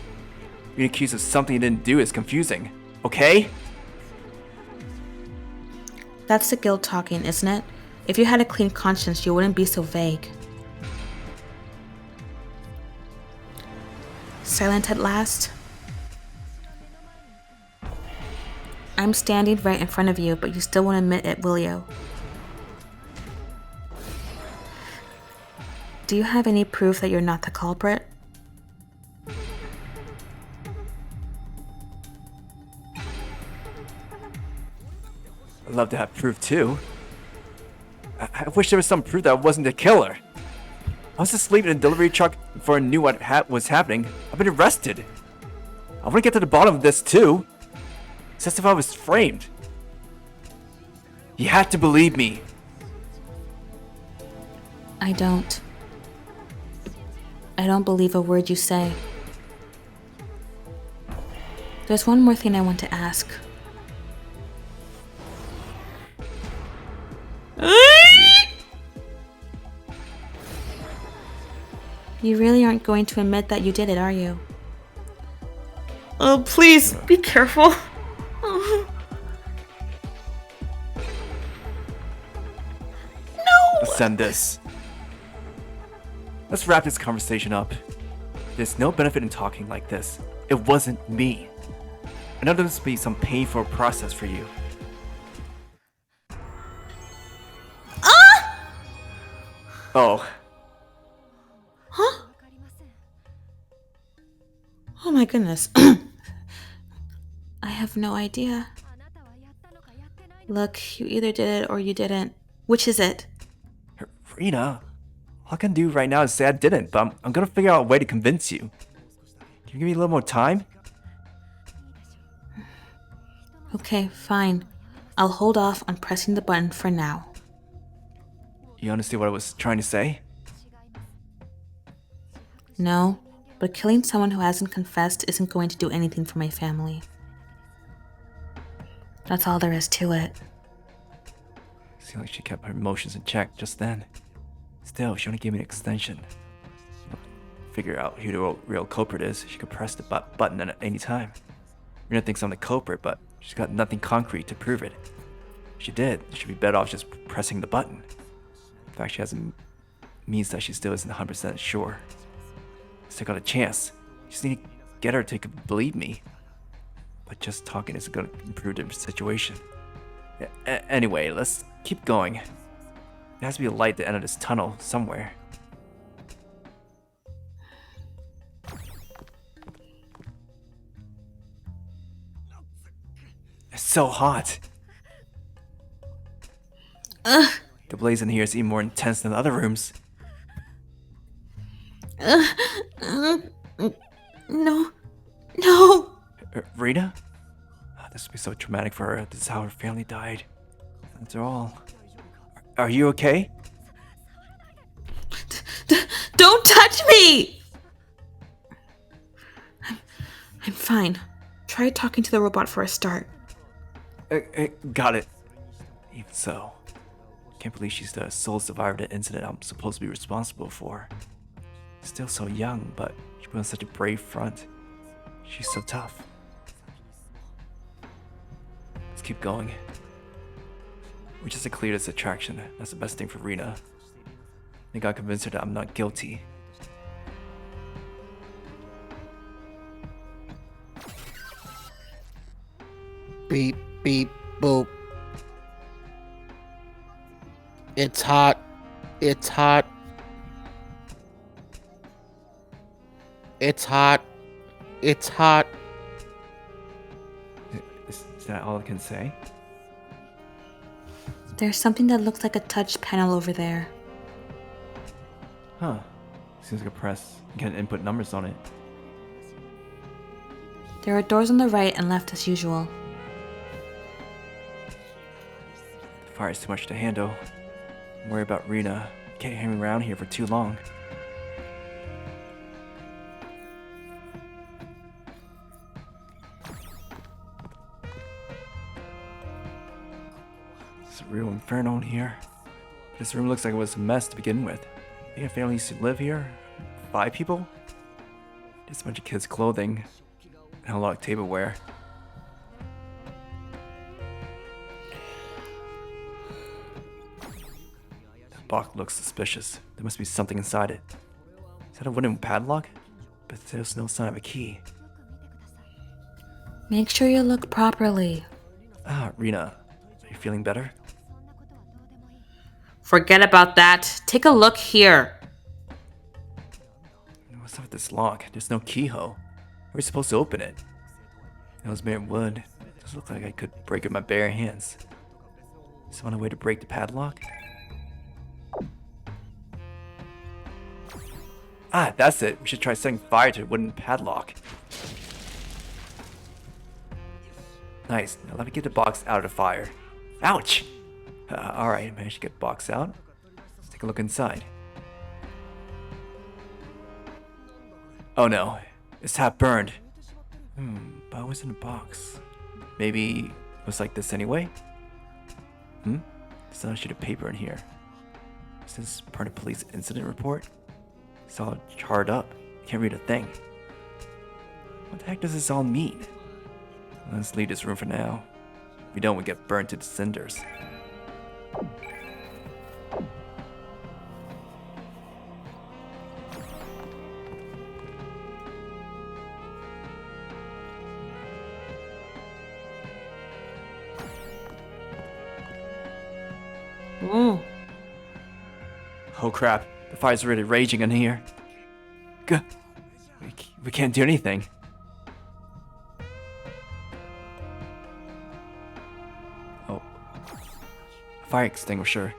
Being accused of something you didn't do is confusing, okay? That's the guilt talking, isn't it? If you had a clean conscience, you wouldn't be so vague. Silent at last? I'm standing right in front of you, but you still won't admit it, will you? Do you have any proof that you're not the culprit? I'd love to have proof too. I wish there was some proof that I wasn't the killer. I was asleep in a delivery truck before I knew what was happening. I've been arrested. I want to get to the bottom of this too. It's as if I was framed. You had to believe me. I don't. I don't believe a word you say. There's one more thing I want to ask. You really aren't going to admit that you did it, are you? Oh, please, be careful. Send this. Let's wrap this conversation up. There's no benefit in talking like this. It wasn't me. I know this will be some painful process for you. Oh. Huh? Oh my goodness. I have no idea. Look, you either did it or you didn't. Which is it? Rina, all I can do right now is say I didn't, but I'm gonna figure out a way to convince you. Can you give me a little more time? Okay, fine. I'll hold off on pressing the button for now. You understand what I was trying to say? No, but killing someone who hasn't confessed isn't going to do anything for my family. That's all there is to it. Seemed like she kept her emotions in check just then. Still, she only gave me an extension. Figure out who the real culprit is. She could press the button at any time. Rina thinks I'm the culprit, but she's got nothing concrete to prove it. If she did, she'd be better off just pressing the button. The fact she hasn't means that she still isn't 100% sure. Still got a chance. Just need to get her to believe me. But just talking isn't going to improve the situation. Anyway, let's keep going. There has to be a light at the end of this tunnel somewhere. It's so hot. The blaze in here is even more intense than the other rooms. No. No! Rina? This would be so traumatic for her. This is how her family died. After all. Are you okay? Don't touch me! I'm fine. Try talking to the robot for a start. Got it. Even so. Can't believe she's the sole survivor of the incident I'm supposed to be responsible for. Still so young, but she put on such a brave front. She's so tough. Let's keep going. We just to clear this attraction. That's the best thing for Rina. I think I convinced her that I'm not guilty. Beep, beep, boop. It's hot. It's hot. It's hot. It's hot. Is that all I can say? There's something that looks like a touch panel over there. Huh. Seems like a press. You can input numbers on it. There are doors on the right and left as usual. The fire is too much to handle. I'm worried about Rina. Can't hang around here for too long. It's a real inferno in here. This room looks like it was a mess to begin with. I think a family used to live here. 5 people? Just a bunch of kids' clothing and a lot of tableware. The box looks suspicious. There must be something inside it. Is that a wooden padlock? But there's no sign of a key. Make sure you look properly. Rina, are you feeling better? Forget about that. Take a look here. What's up with this lock? There's no keyhole. How are we supposed to open it? It was mere wood. It doesn't look like I could break it with my bare hands. Is there a way to break the padlock? Ah, that's it. We should try setting fire to a wooden padlock. Nice. Now let me get the box out of the fire. Ouch! Alright, managed to get the box out. Let's take a look inside. Oh no, it's half burned. But it was in the box. Maybe it was like this anyway? There's not a sheet of paper in here. Is this part of police incident report? It's all charred up. Can't read a thing. What the heck does this all mean? Let's leave this room for now. If we don't, we get burned to the cinders. Oh. Oh crap, the fire's really raging in here. We can't do anything. Oh. A fire extinguisher.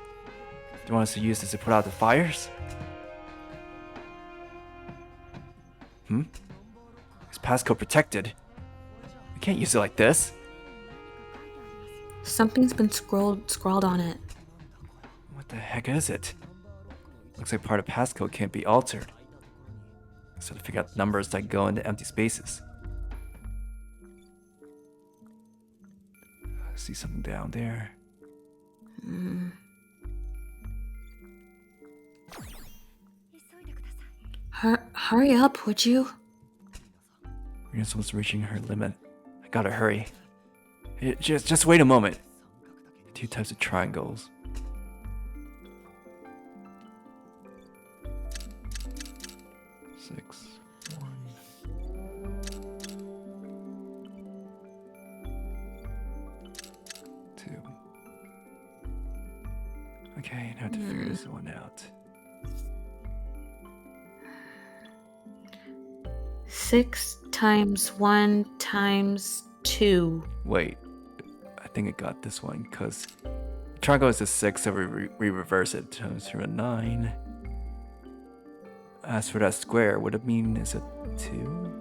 Do you want us to use this to put out the fires? Is passcode protected? We can't use it like this. Something's been scrawled on it. What the heck is it? Looks like part of passcode can't be altered. So to figure out the numbers that go into empty spaces. I see something down there. Hurry up, would you? Rina's almost reaching her limit. I gotta hurry. Just wait a moment. Two types of triangles. Six, one. Two. Okay, now to figure this one out. 6 times 1 times 2. Wait, I think I got this one because triangle is a 6, so we reverse it. Times through a 9. As for that square, what it mean is a 2?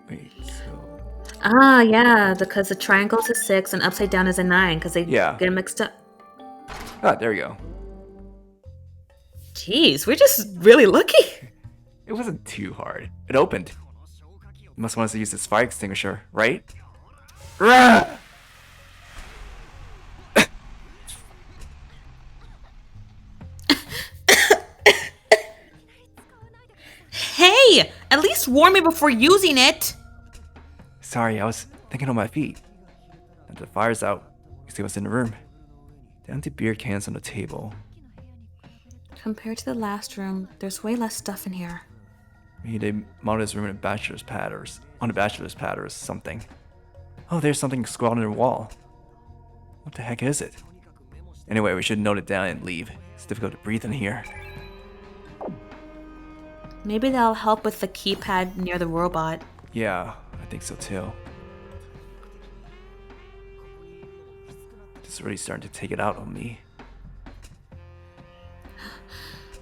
Wait, so... Ah, yeah, because the triangle is a 6 and upside down is a 9 because they Yeah. get mixed up. Ah, there we go. Jeez, we're just really lucky. It wasn't too hard. It opened. You must want us to use this fire extinguisher, right? Rah! Hey, at least warn me before using it. Sorry, I was thinking on my feet. Now the fire's out. You see what's in the room. The empty beer cans on the table. Compared to the last room, there's way less stuff in here. Maybe they mounted this room in a bachelor's pad or something. Oh, there's something scrawled on the wall. What the heck is it? Anyway, we should note it down and leave. It's difficult to breathe in here. Maybe that'll help with the keypad near the robot. Yeah, I think so too. This is really starting to take it out on me.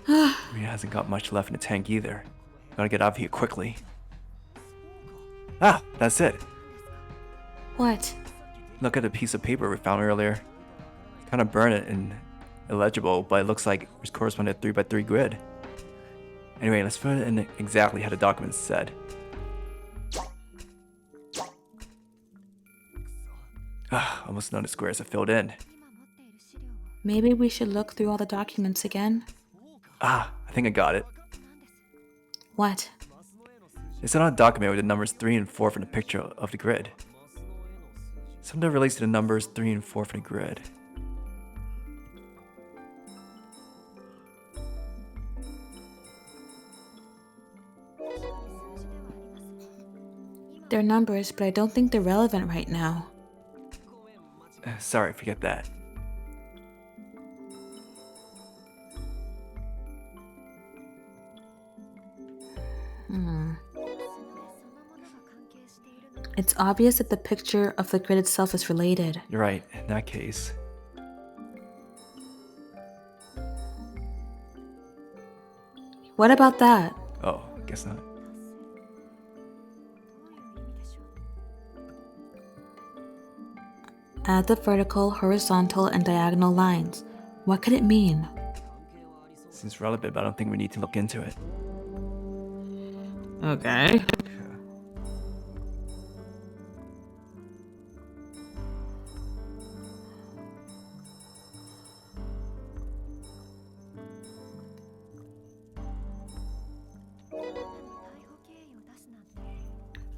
Rina hasn't got much left in the tank either. Gotta get out of here quickly. Ah, that's it. What? Look at the piece of paper we found earlier. Kind of burned it and illegible, but it looks like it corresponded to a 3x3 grid. Anyway, let's put it in exactly how the document said. Almost none of the squares are filled in. Maybe we should look through all the documents again? I think I got it. What? It's on a document with the numbers 3 and 4 from the picture of the grid. Something that relates to the numbers 3 and 4 from the grid. They're numbers, but I don't think they're relevant right now. Sorry, forget that. It's obvious that the picture of the grid itself is related. You're right, in that case. What about that? Oh, guess not. Add the vertical, horizontal, and diagonal lines. What could it mean? Seems relevant, but I don't think we need to look into it. Okay.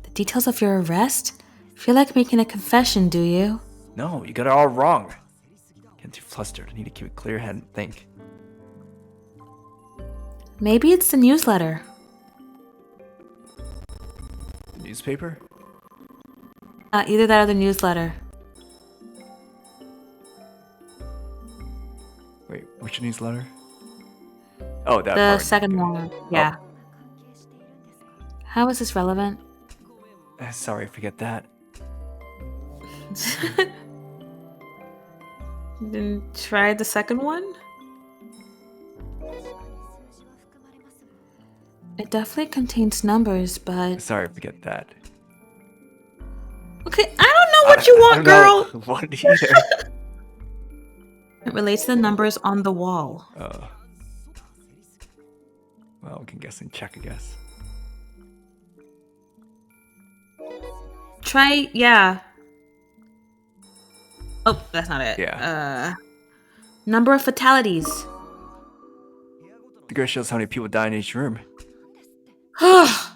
The details of your arrest? Feel like making a confession, do you? No, you got it all wrong. Getting too flustered. I need to keep a clear head and think. Maybe it's the newsletter. The newspaper? Either that or the newsletter. Wait, which newsletter? Oh, that The part. second one. Yeah. How is this relevant? Sorry, forget that. Then try the second one? It definitely contains numbers, but Sorry, forget that. Okay, I don't know what you want, girl! I don't know what either. it relates to the numbers on the wall. Well, we can guess and check, I guess. Try, yeah. Oh, that's not it. Yeah. Number of fatalities. The graph shows how many people die in each room. What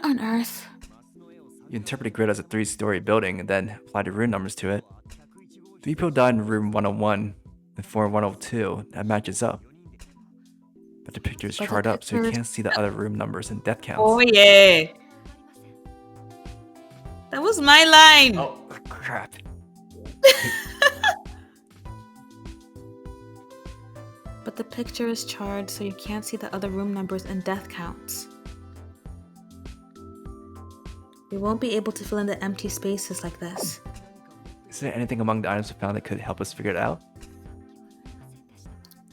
on earth? You interpret a grid as a 3-story building and then apply the room numbers to it. 3 people died in room 101 and 4 in 102. That matches up. But the picture is But the charred up, so you pictures- can't see the other room numbers and death counts. Oh, yeah. That was my line. Oh, crap. But the picture is charred, so you can't see the other room numbers and death counts. We won't be able to fill in the empty spaces like this. Is there anything among the items we found that could help us figure it out?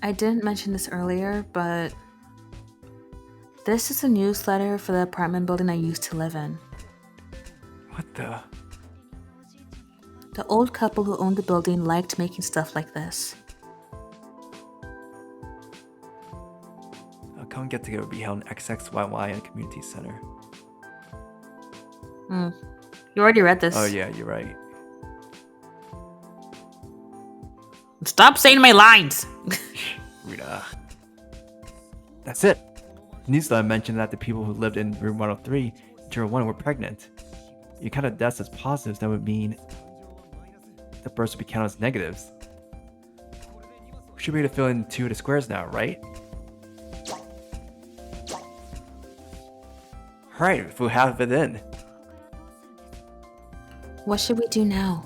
I didn't mention this earlier, but this is a newsletter for the apartment building I used to live in. What the? The old couple who owned the building liked making stuff like this. A common get-together would be held in XXYY in a community center. You already read this. Oh yeah, you're right. Stop saying my lines. Rina. That's it. The newsletter mentioned that the people who lived in room 103 and 1 were pregnant. You kind of guessed as positives, that would mean the births would be counted as negatives. We should be able to fill in 2 of the squares now, right? Alright, if we have it in. What should we do now?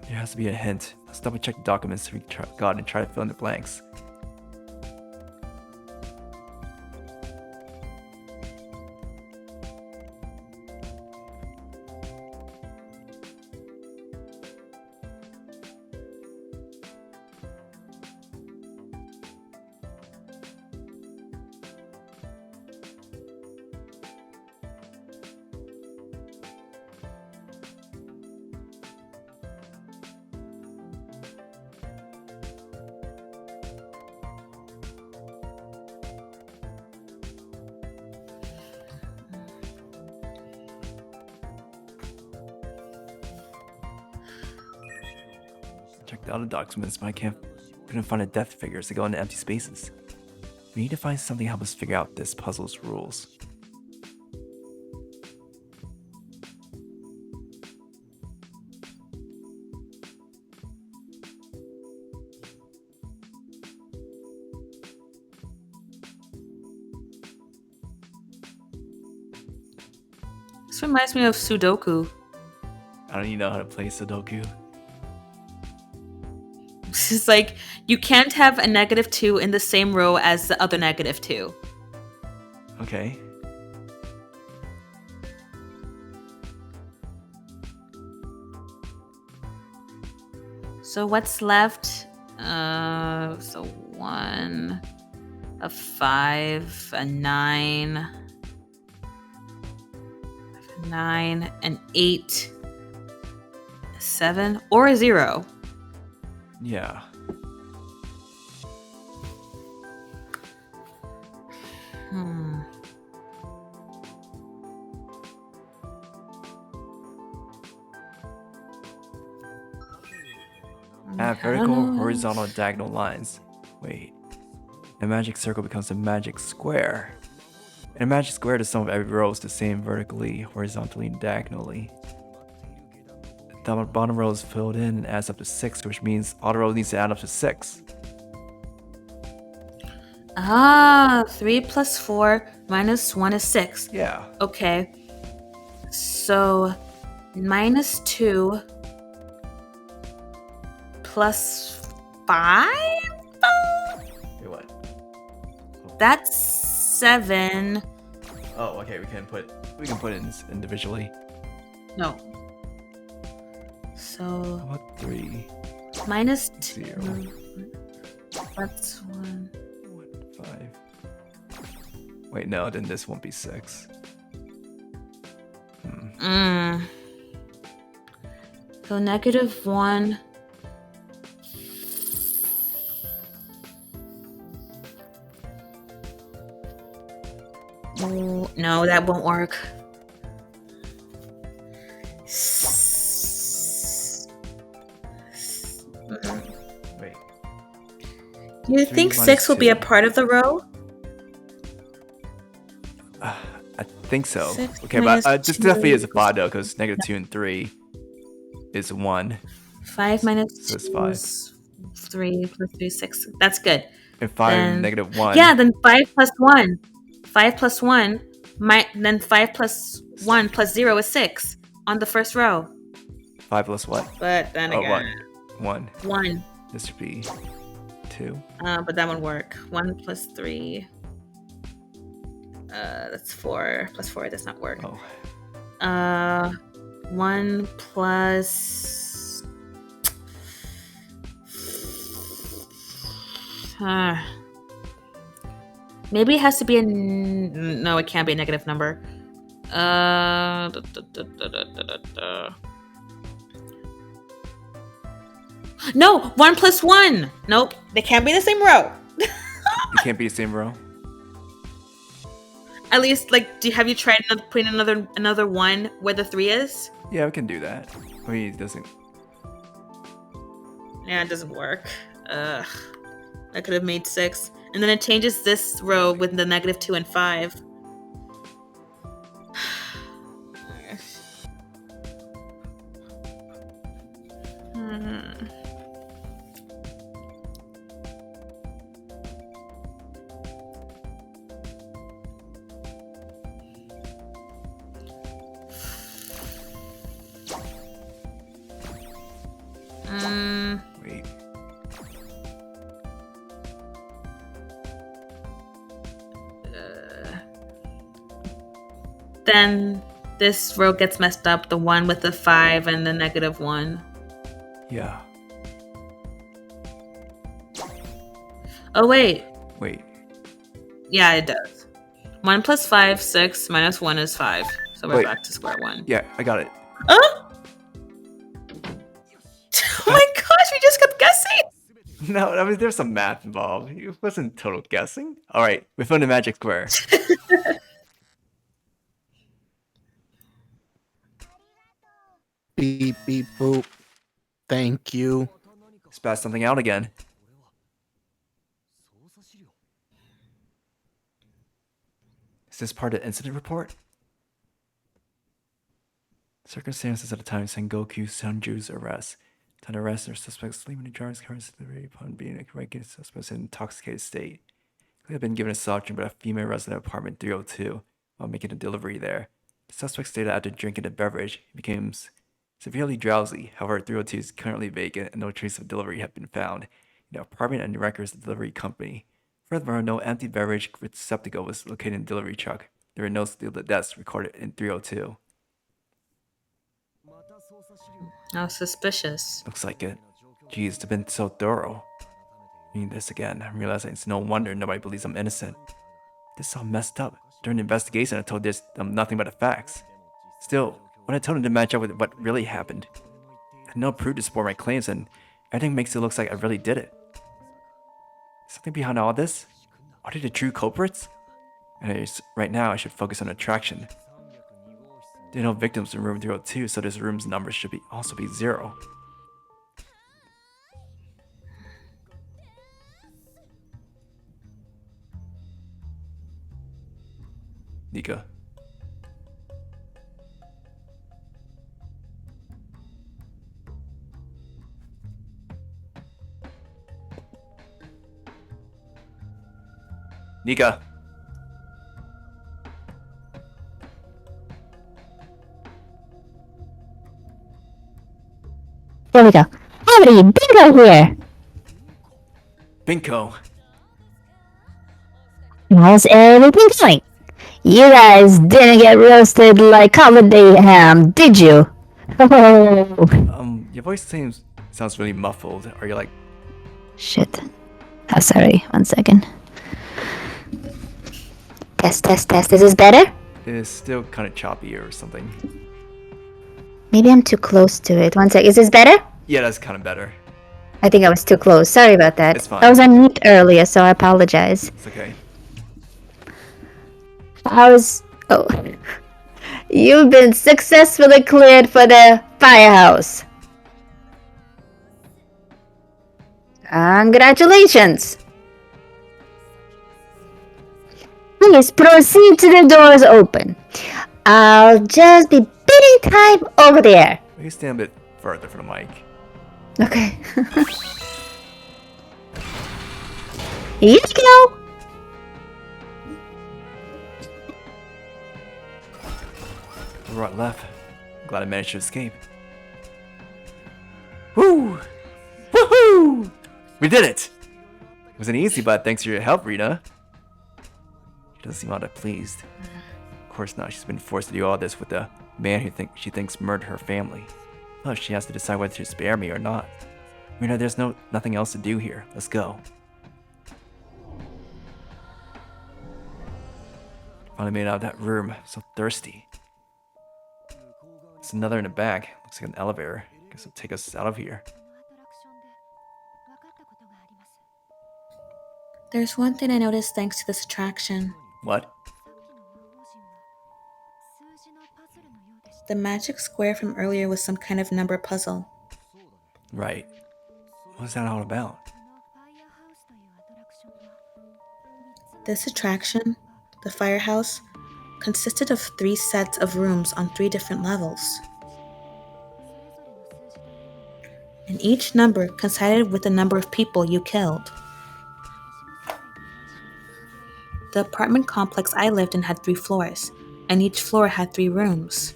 There has to be a hint. Let's double check the documents we got and try to fill in the blanks. Checked out the documents, but couldn't find the death figures to go into empty spaces. We need to find something to help us figure out this puzzle's rules. This reminds me of Sudoku. I don't even know how to play Sudoku. It's like you can't have a -2 in the same row as the other -2. Okay. So what's left? So 1, a 5, a 9, 9, an 8, a 7, or a 0. Yeah. Add vertical, horizontal, and diagonal lines. Wait. A magic circle becomes a magic square. In a magic square, the sum of every row is the same vertically, horizontally, and diagonally. The bottom row is filled in and adds up to 6, which means all the rows needs to add up to 6. 3 plus 4 minus 1 is 6. Yeah. Okay. So, minus 2 plus 5? Wait, what? That's 7. Oh, okay. We can put it in individually. No. So, How about 3? minus 2. 0. That's 1. 5. Wait, no, then this won't be 6. So, negative 1. Oh, no, that won't work. Wait. Do you think 6 will be a part of the row? I think so. 6 Okay, but minus this 2 definitely is a 5 though, because negative 2 and 3 is 1. 5 minus So it's 2 5. is 3 plus 3 is 6. That's good. And 5 Then- and negative 1. Yeah, then 5 plus 1. 5 plus 1. Then 5 plus 1 plus 0 is 6 on the first row. 5 plus what? But then Oh, again, 1. 1. This would be 2. But that would work. 1 plus 3. That's 4. Plus 4 does not work. Oh. 1 plus. Maybe it has to be a. No, it can't be a negative number. No, 1 plus 1. Nope, they can't be in the same row. It can't be the same row? At least, like, have you tried putting another 1 where the 3 is? Yeah, we can do that. I mean, it doesn't. Yeah, it doesn't work. Ugh. I could have made 6. And then it changes this row with the negative 2 and 5. Wait. Then this row gets messed up. The 1 with the 5 and the negative 1. Yeah. Oh, wait. Wait. Yeah, it does. 1 plus 5, 6, minus 1 is 5. So we're Wait. back to square 1. Yeah, I got it. Oh! Oh my gosh, we just kept guessing! No, I mean, there's some math involved. It wasn't total guessing. All right, we found a magic square. Beep, beep, boop. Thank you. Spat something out again. Is this part of the incident report? Circumstances at the time Sengoku Sanju's arrest. Time to arrest or suspects sleeping in Jar's car upon being a convicted suspect in an intoxicated state. He had been given a soft drink by a female resident apartment 302 while making a delivery there. The suspect stated after drinking the beverage, he became severely drowsy. However, 302 is currently vacant and no trace of delivery have been found in the apartment and records of the delivery company. Furthermore, no empty beverage receptacle was located in the delivery truck. There were no sealed deaths recorded in 302. Oh, suspicious. Looks like it. Geez, they've been so thorough. Reading this again, I'm realizing it's no wonder nobody believes I'm innocent. This is all messed up. During the investigation, I told them nothing but the facts. Still, when I told them to match up with what really happened, I had no proof to support my claims, and everything makes it look like I really did it. Something behind all this? Are they the true culprits? Anyways, right now I should focus on attraction. There are no victims in room 302, so this room's numbers should also be 0. Nika. Nika. There we go. Howdy, Binko here! Binko. How's everything going? You guys didn't get roasted like holiday ham, did you? Oh, Your voice sounds really muffled. Are you like... shit. Oh, sorry. 1 second. Test. Is this better? It is still kind of choppy or something. Maybe I'm too close to it. 1 sec. Is this better? Yeah, that's kind of better. I think I was too close. Sorry about that. It's fine. I was on mute earlier, so I apologize. It's okay. Oh. You've been successfully cleared for the Firehouse. Congratulations. Please proceed to the doors open. I'll just be bidding time over there. We can stand a bit further from the mic. Okay. Here you go. Right left. Glad I managed to escape. Woo! Woohoo! We did it! It wasn't easy, but thanks to your help, Rina. She doesn't seem all that pleased. Of course not. She's been forced to do all this with the man who she thinks murdered her family. Plus, she has to decide whether to spare me or not. Rina, there's nothing else to do here. Let's go. Finally made it out of that room. I'm so thirsty. There's another in the back. Looks like an elevator. Guess it'll take us out of here. There's one thing I noticed thanks to this attraction. What? The magic square from earlier was some kind of number puzzle. Right. What's that all about? This attraction, the Firehouse, consisted of 3 sets of rooms on 3 different levels. And each number coincided with the number of people you killed. The apartment complex I lived in had 3 floors, and each floor had 3 rooms.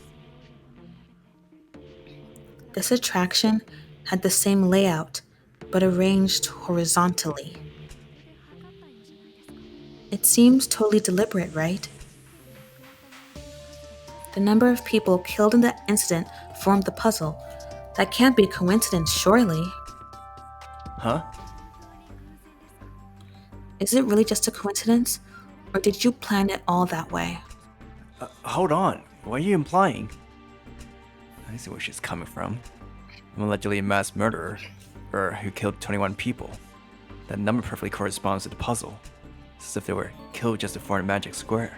This attraction had the same layout, but arranged horizontally. It seems totally deliberate, right? The number of people killed in that incident formed the puzzle. That can't be a coincidence, surely. Huh? Is it really just a coincidence? Or did you plan it all that way? Hold on. What are you implying? I see where she's coming from. I'm allegedly a mass murderer, who killed 21 people. That number perfectly corresponds to the puzzle. It's as if they were killed just to form a magic square.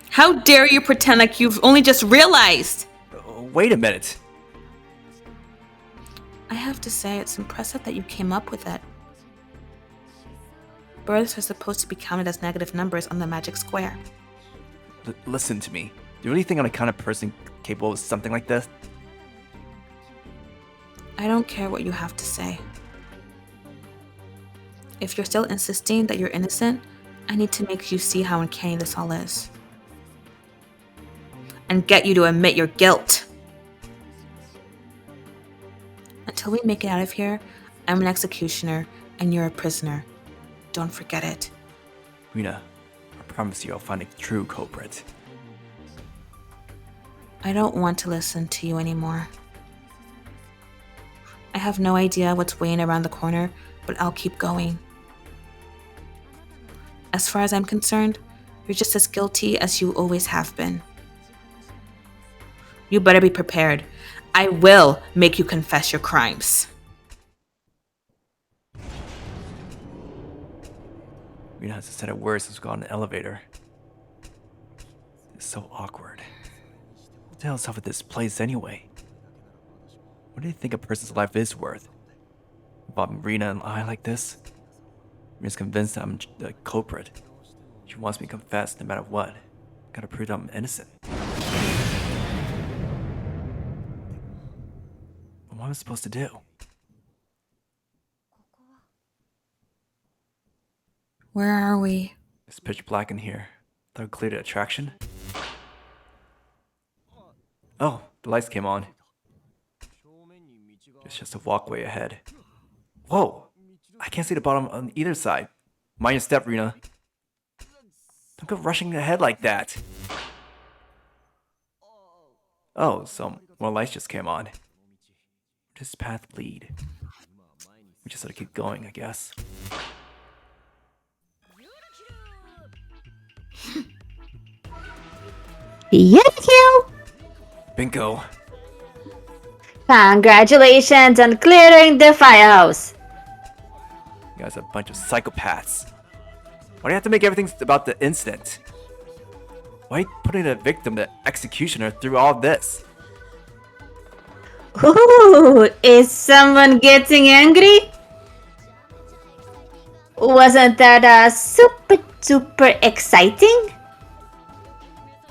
How dare you pretend like you've only just realized? Wait a minute. I have to say, it's impressive that you came up with it. Births are supposed to be counted as negative numbers on the magic square. Listen to me. Do you really think I'm the kind of person capable of something like this? I don't care what you have to say. If you're still insisting that you're innocent, I need to make you see how uncanny this all is. And get you to admit your guilt. Until we make it out of here, I'm an executioner and you're a prisoner. Don't forget it. Rina, I promise you I'll find a true culprit. I don't want to listen to you anymore. I have no idea what's waiting around the corner, but I'll keep going. As far as I'm concerned, you're just as guilty as you always have been. You better be prepared. I will make you confess your crimes. Rina hasn't said a word since we got in the elevator. It's so awkward. What the hell's up with this place anyway? What do you think a person's life is worth? Involving Rina and I like this? Rina's convinced that I'm the culprit. She wants me to confess no matter what. Gotta prove that I'm innocent. What am I supposed to do? Where are we? It's pitch black in here. Thought I cleared the attraction? Oh, the lights came on. It's just a walkway ahead. Whoa! I can't see the bottom on either side. Mind your step, Rina. Don't go rushing ahead like that. Oh, so more lights just came on. Where does this path lead? We just gotta keep going, I guess. Yurukill! Binko! Congratulations on clearing the firehouse. You guys are a bunch of psychopaths. Why do you have to make everything about the incident? Why are you putting the victim, the executioner, through all this? Ooh, is someone getting angry? Wasn't that super exciting?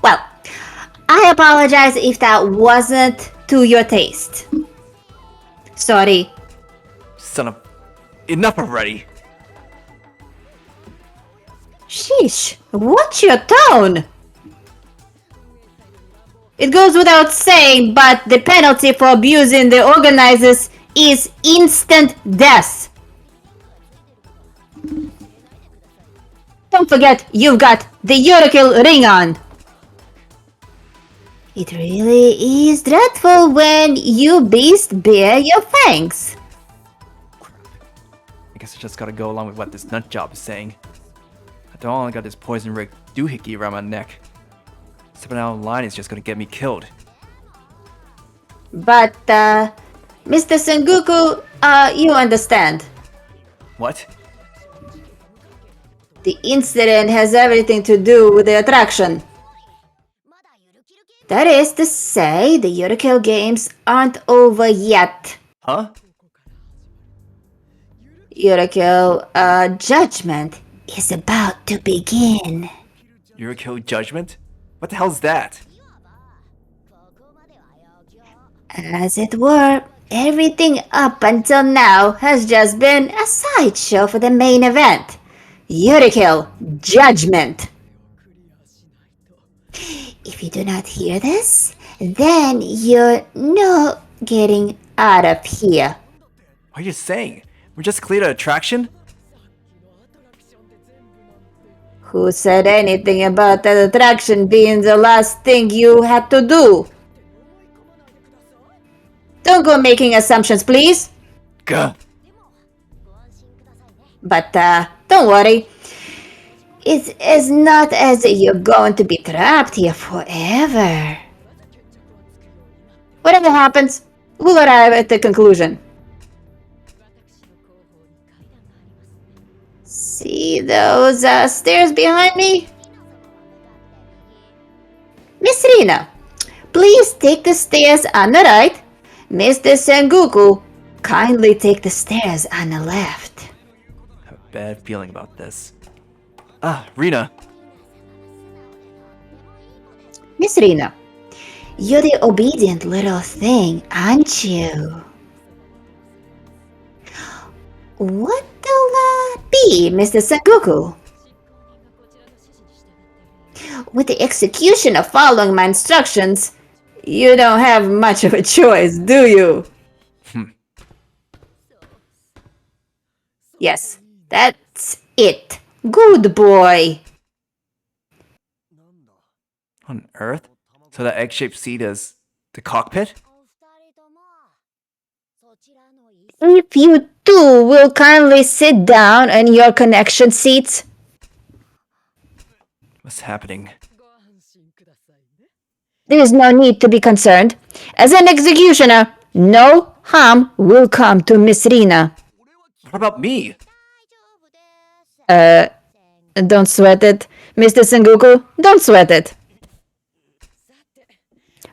Well, I apologize if that wasn't to your taste. Sorry. Son of... Enough already! Sheesh, what's your tone? It goes without saying, but the penalty for abusing the organizers is instant death. Don't forget, you've got the Yurukill ring on. It really is dreadful when you beasts bare your fangs. I guess I just gotta go along with what this nut job is saying. After all, I got this poison rig doohickey around my neck. Stepping out of line is just gonna get me killed. But, Mr. Sengoku, you understand. What? The incident has everything to do with the attraction. That is to say, the Yurukill Games aren't over yet. Huh? Yurukill, judgment is about to begin. Yurukill judgment? What the hell's that? As it were, everything up until now has just been a sideshow for the main event. Yurukill Judgment. If you do not hear this, then you're no getting out of here. What are you saying? We just cleared an attraction? Who said anything about that attraction being the last thing you had to do? Don't go making assumptions, please. Gah! But, don't worry. It is not as if you're going to be trapped here forever. Whatever happens, we'll arrive at the conclusion. See those stairs behind me? Miss Rina, please take the stairs on the right. Mr. Sengoku, kindly take the stairs on the left. I have a bad feeling about this. Ah, Rina. Miss Rina, you're the obedient little thing, aren't you? What'll be, Mr. Sengoku? With the execution of following my instructions, you don't have much of a choice, do you? Yes, that's it. Good boy. On Earth? So that egg-shaped seat is the cockpit? If you two will kindly sit down in your connection seats. What's happening? There is no need to be concerned. As an executioner, no harm will come to Miss Rina. What about me? Don't sweat it. Mr. Sengoku, don't sweat it.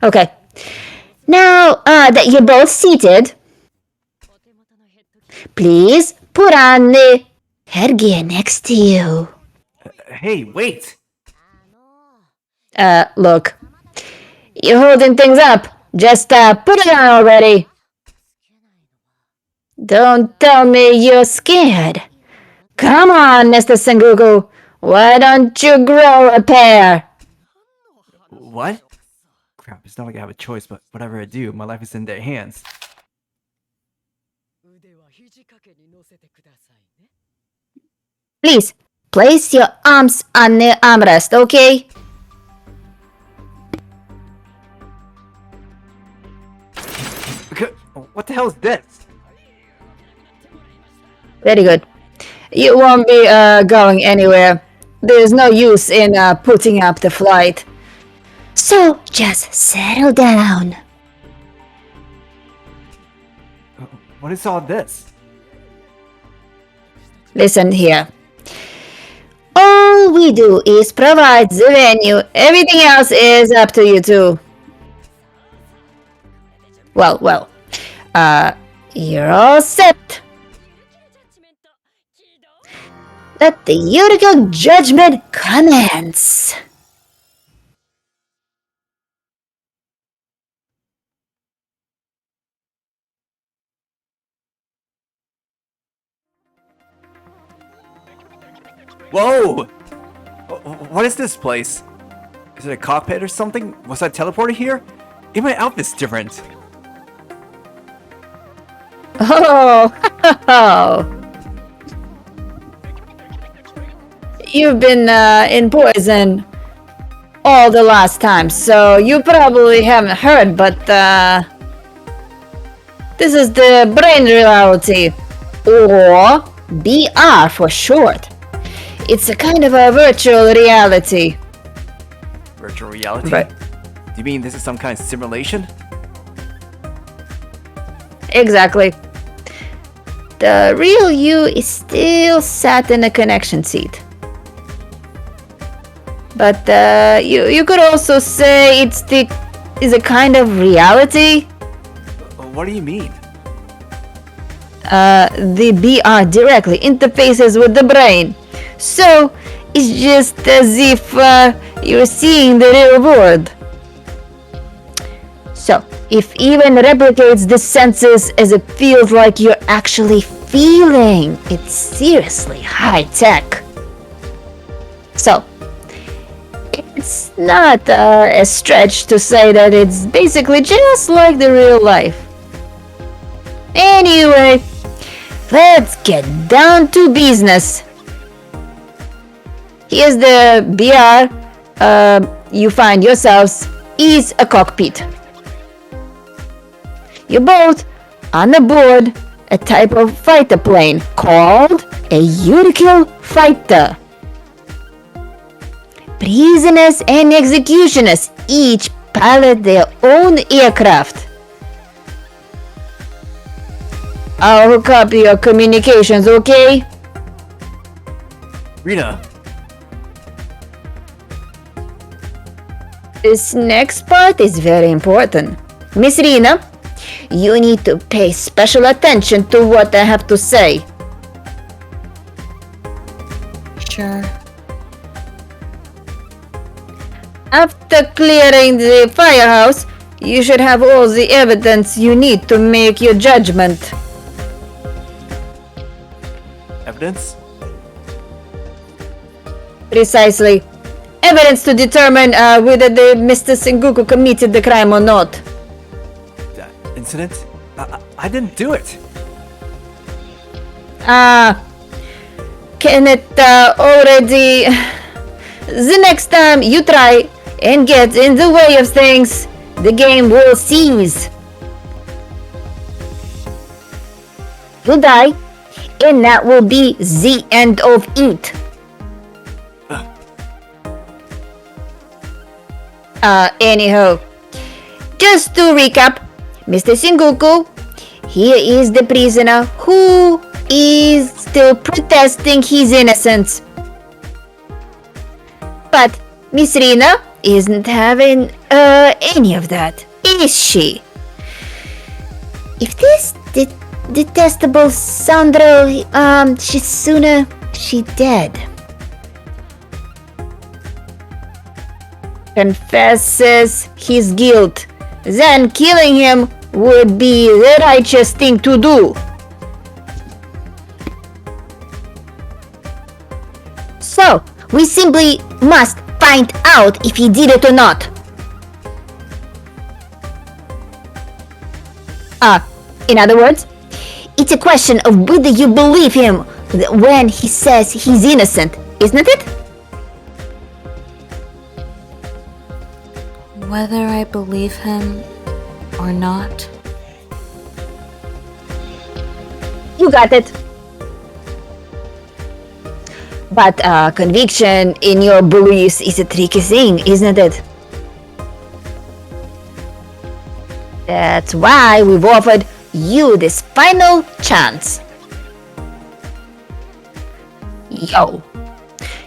Okay. Now that you're both seated, please put on the headgear next to you. Hey, wait! Look. You're holding things up. Just put it on already. Don't tell me you're scared. Come on, Mr. Sengoku. Why don't you grow a pair? What? Crap, it's not like I have a choice, but whatever I do, my life is in their hands. Please, place your arms on the armrest, okay? What the hell is this? Very good. You won't be going anywhere. There's no use in putting up the flight. So just settle down. What is all this? Listen here. All we do is provide the venue. Everything else is up to you two. Well. You're all set. Let the Yurukill judgment commence. Whoa! What is this place? Is it a cockpit or something? Was I teleported here? Even my outfit's different. Oh, you've been in poison all the last time, so you probably haven't heard, but this is the brain reality, or BR for short. It's a kind of a virtual reality. Virtual reality? Right. Do you mean this is some kind of simulation? Exactly. The real you is still sat in a connection seat. But you could also say is a kind of reality. What do you mean? The BR directly interfaces with the brain. So it's just as if you're seeing the real world. So, if even replicates the senses as it feels like you're actually feeling, it's seriously high tech. So, it's not a stretch to say that it's basically just like the real life. Anyway, let's get down to business. Here's the BR you find yourselves is a cockpit. You're both on aboard a type of fighter plane called a Yurukill fighter. Prisoners and executioners each pilot their own aircraft. I'll hook up your communications, okay? Rina! This next part is very important. Miss Rina, you need to pay special attention to what I have to say. Sure. After clearing the firehouse, you should have all the evidence you need to make your judgment. Evidence? Precisely. Evidence to determine whether the Mr. Sengoku committed the crime or not. That incident? I didn't do it! Can it already... The next time you try and get in the way of things, the game will cease. You die, and that will be the end of it. Anyhow, just to recap, Mr. Sengoku, here is the prisoner who is still protesting his innocence. But Miss Rina isn't having any of that, is she? If this detestable scoundrel, she dead. Confesses his guilt, then killing him would be the righteous thing to do. So, we simply must find out if he did it or not. In other words, it's a question of whether you believe him when he says he's innocent, isn't it? Whether I believe him or not. You got it. But conviction in your beliefs is a tricky thing, isn't it? That's why we've offered you this final chance.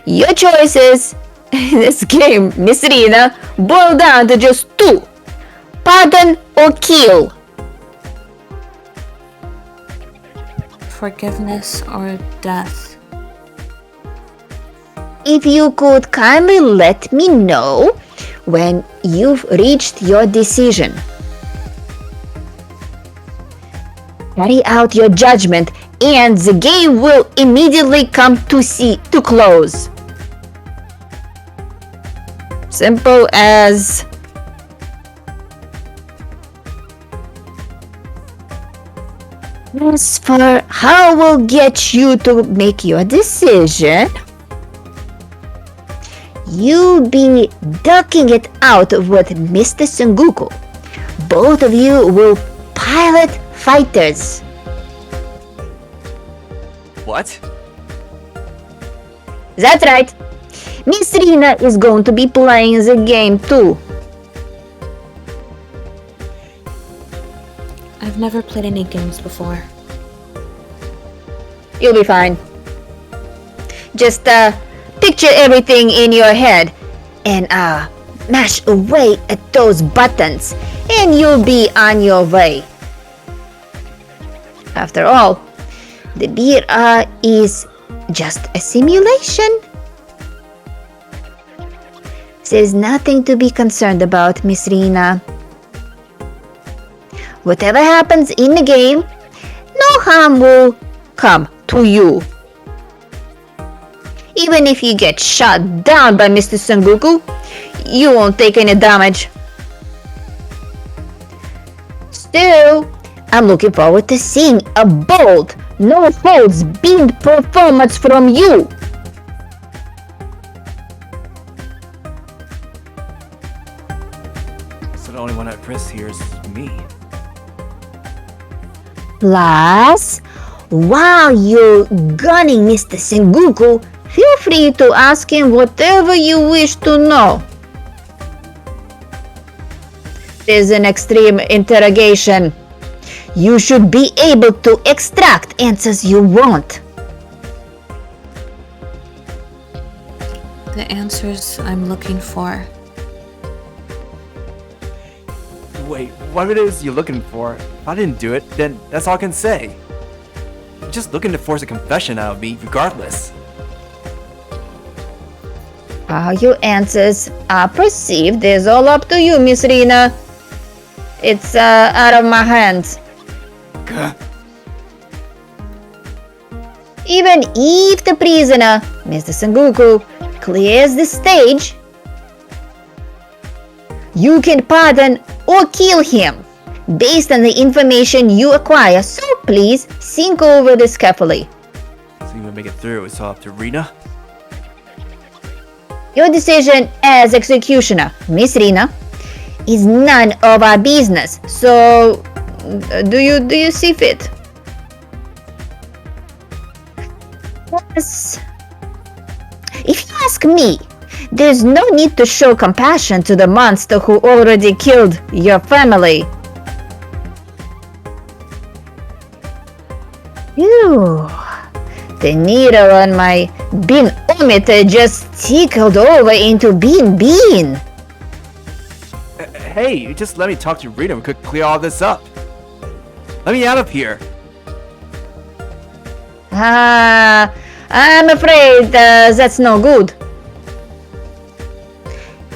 Your choices in this game, Miss Rina, boil down to just two: pardon or kill. Forgiveness or death. If you could kindly let me know when you've reached your decision. Carry out your judgment and the game will immediately come to close. Simple as... As for how we'll get you to make your decision, you'll be ducking it out with Mr. Sengoku. Both of you will pilot fighters. What? That's right. Miss Rina is going to be playing the game too. I've never played any games before. You'll be fine. Just picture everything in your head and mash away at those buttons and you'll be on your way. After all, the beer is just a simulation. There's nothing to be concerned about, Miss Rina. Whatever happens in the game, no harm will come to you. Even if you get shot down by Mr. Sengoku, you won't take any damage. Still, I'm looking forward to seeing a bold, no-holds-barred performance from you. So the only one at risk here is me. Plus, while you're gunning Mr. Sengoku, feel free to ask him whatever you wish to know. There's an extreme interrogation. You should be able to extract answers you want. The answers I'm looking for. Wait, what it is you're looking for? If I didn't do it, then that's all I can say. You're just looking to force a confession out of me regardless. How your answers are perceived is all up to you, Miss Rina. It's out of my hands. Even if the prisoner, Mr. Sengoku, clears the stage, you can pardon or kill him based on the information you acquire, so please think over this carefully. So you would make it through, it's all up to Rina? Your decision as executioner, Miss Rina, is none of our business, so do you see fit? Yes. If you ask me, there's no need to show compassion to the monster who already killed your family. Ew. The needle on my bean-ometer just tickled over into bean. Hey, you just let me talk to Rina. We could clear all this up. Let me out of here. I'm afraid that's no good.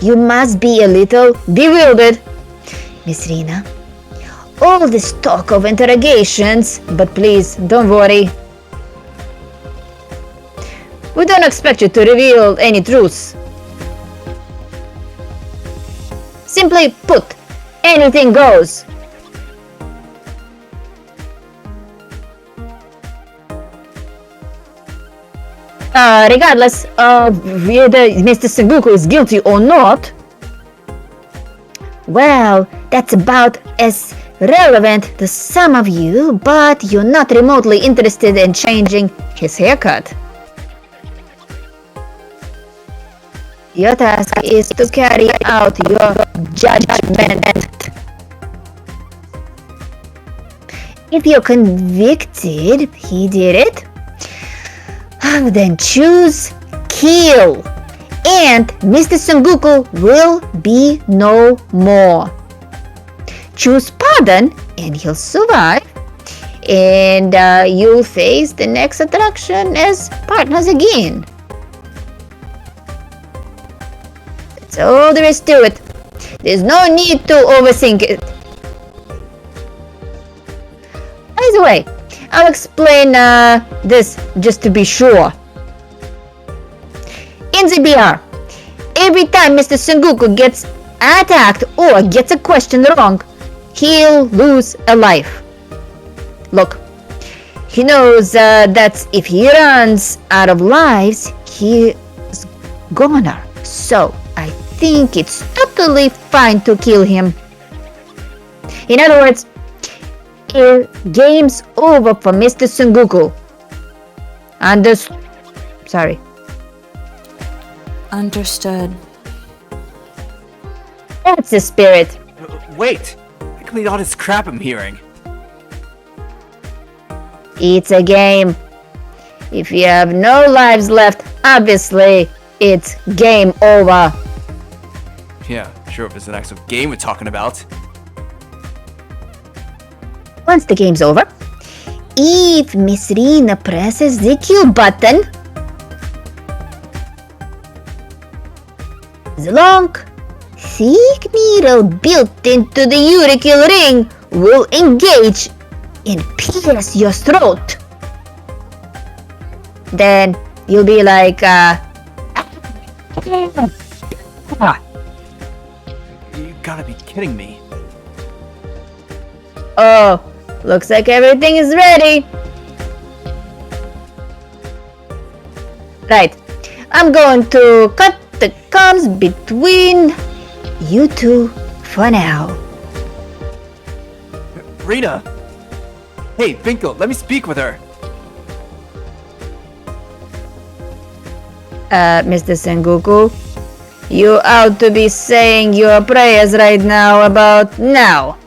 You must be a little bewildered, Miss Rina. All this talk of interrogations, but please don't worry. We don't expect you to reveal any truths. Simply put, anything goes. Regardless of whether Mr. Sengoku is guilty or not, well, that's about as relevant to some of you, but you're not remotely interested in changing his haircut. Your task is to carry out your judgment. If you're convicted he did it, then choose kill, and Mr. Sengoku will be no more. Choose pardon, and he'll survive, and you'll face the next attraction as partners again. That's all there is to it. There's no need to overthink it. By the way, I'll explain this just to be sure. In the BR, every time Mr. Sengoku gets attacked or gets a question wrong, he'll lose a life. Look, he knows that if he runs out of lives, he's goner. So I think it's totally fine to kill him. In other words, game's over for Mr. Sengoku. Understood. That's the spirit. Wait! I cleaned all this crap I'm hearing. It's a game. If you have no lives left, obviously, it's game over. Yeah, sure, if it's an actual game we're talking about. Once the game's over, if Miss Rina presses the Q button, the long, thick needle built into the Yurukill ring will engage and pierce your throat. Then you'll be like, You gotta be kidding me. Oh, looks like everything is ready. Right, I'm going to cut the comms between you two for now. Rina! Hey, Binko, let me speak with her. Mr. Sengoku, you ought to be saying your prayers right now about now.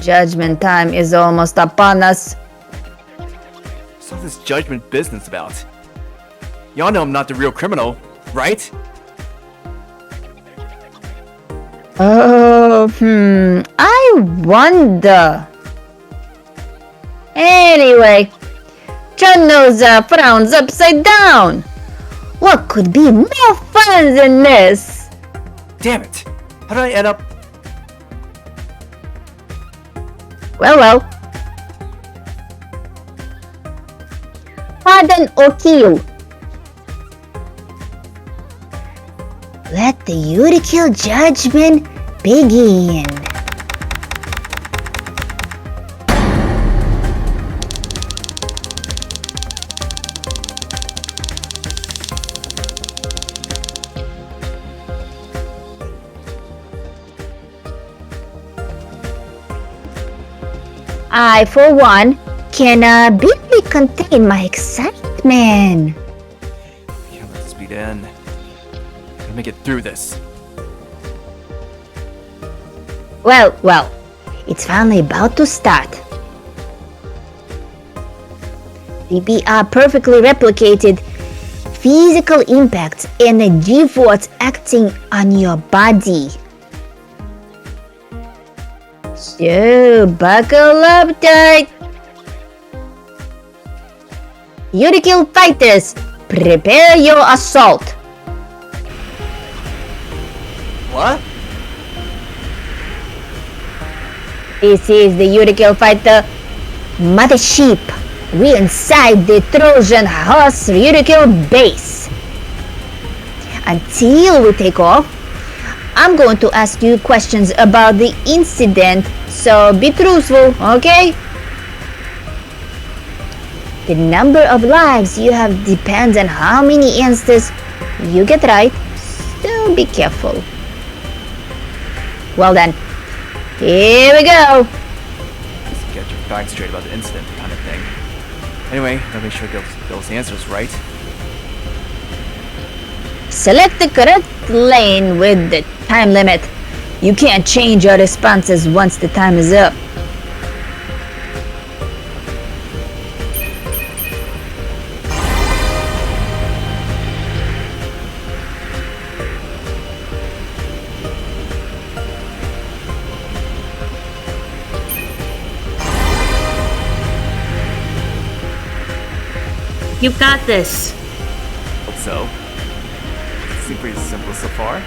Judgment time is almost upon us. What's all this judgment business about? Y'all know I'm not the real criminal, right? Oh, I wonder. Anyway, John knows frowns upside down. What could be more fun than this? Damn it! How did I end up? Well. Pardon or kill. Let the Yurukill judgment begin. I, for one, can barely contain my excitement. Can't let this be the end. Gotta make it through this. Well, it's finally about to start. PBR perfectly replicated physical impacts and the G-force acting on your body. So, buckle up tight. Yurukill fighters, prepare your assault. What? This is the Yurukill fighter Mothership. We're inside the Trojan horse Yurukill base. Until we take off, I'm going to ask you questions about the incident, so be truthful, okay? The number of lives you have depends on how many answers you get right, so be careful. Well then, here we go! Just get your facts straight about the incident kind of thing. Anyway, gotta make sure I get those answers right. Select the correct lane with the time limit. You can't change your responses once the time is up. You've got this. Hope so. Seems pretty simple so far.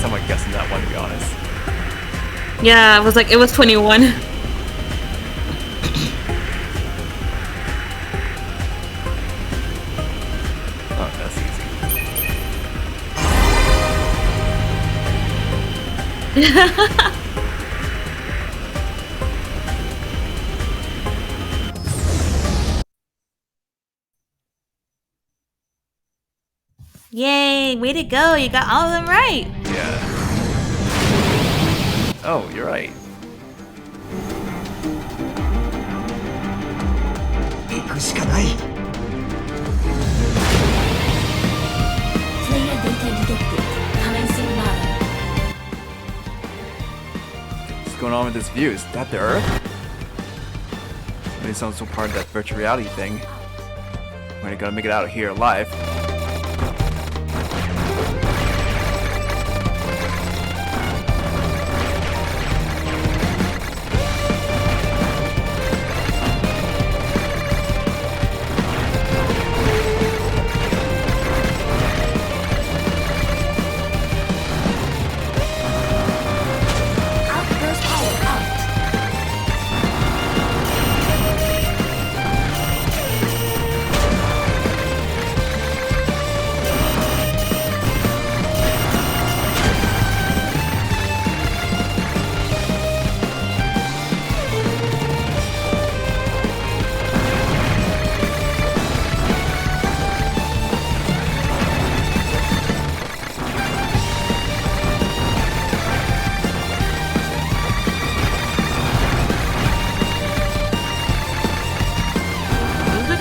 Someone guessing that one, to be honest. Yeah, it was 21. Oh, that's easy. Yay, way to go. You got all of them right. Yeah. Oh, you're right. What's going on with this view? Is that the Earth? Maybe some part of that virtual reality thing. We're gonna make it out of here alive.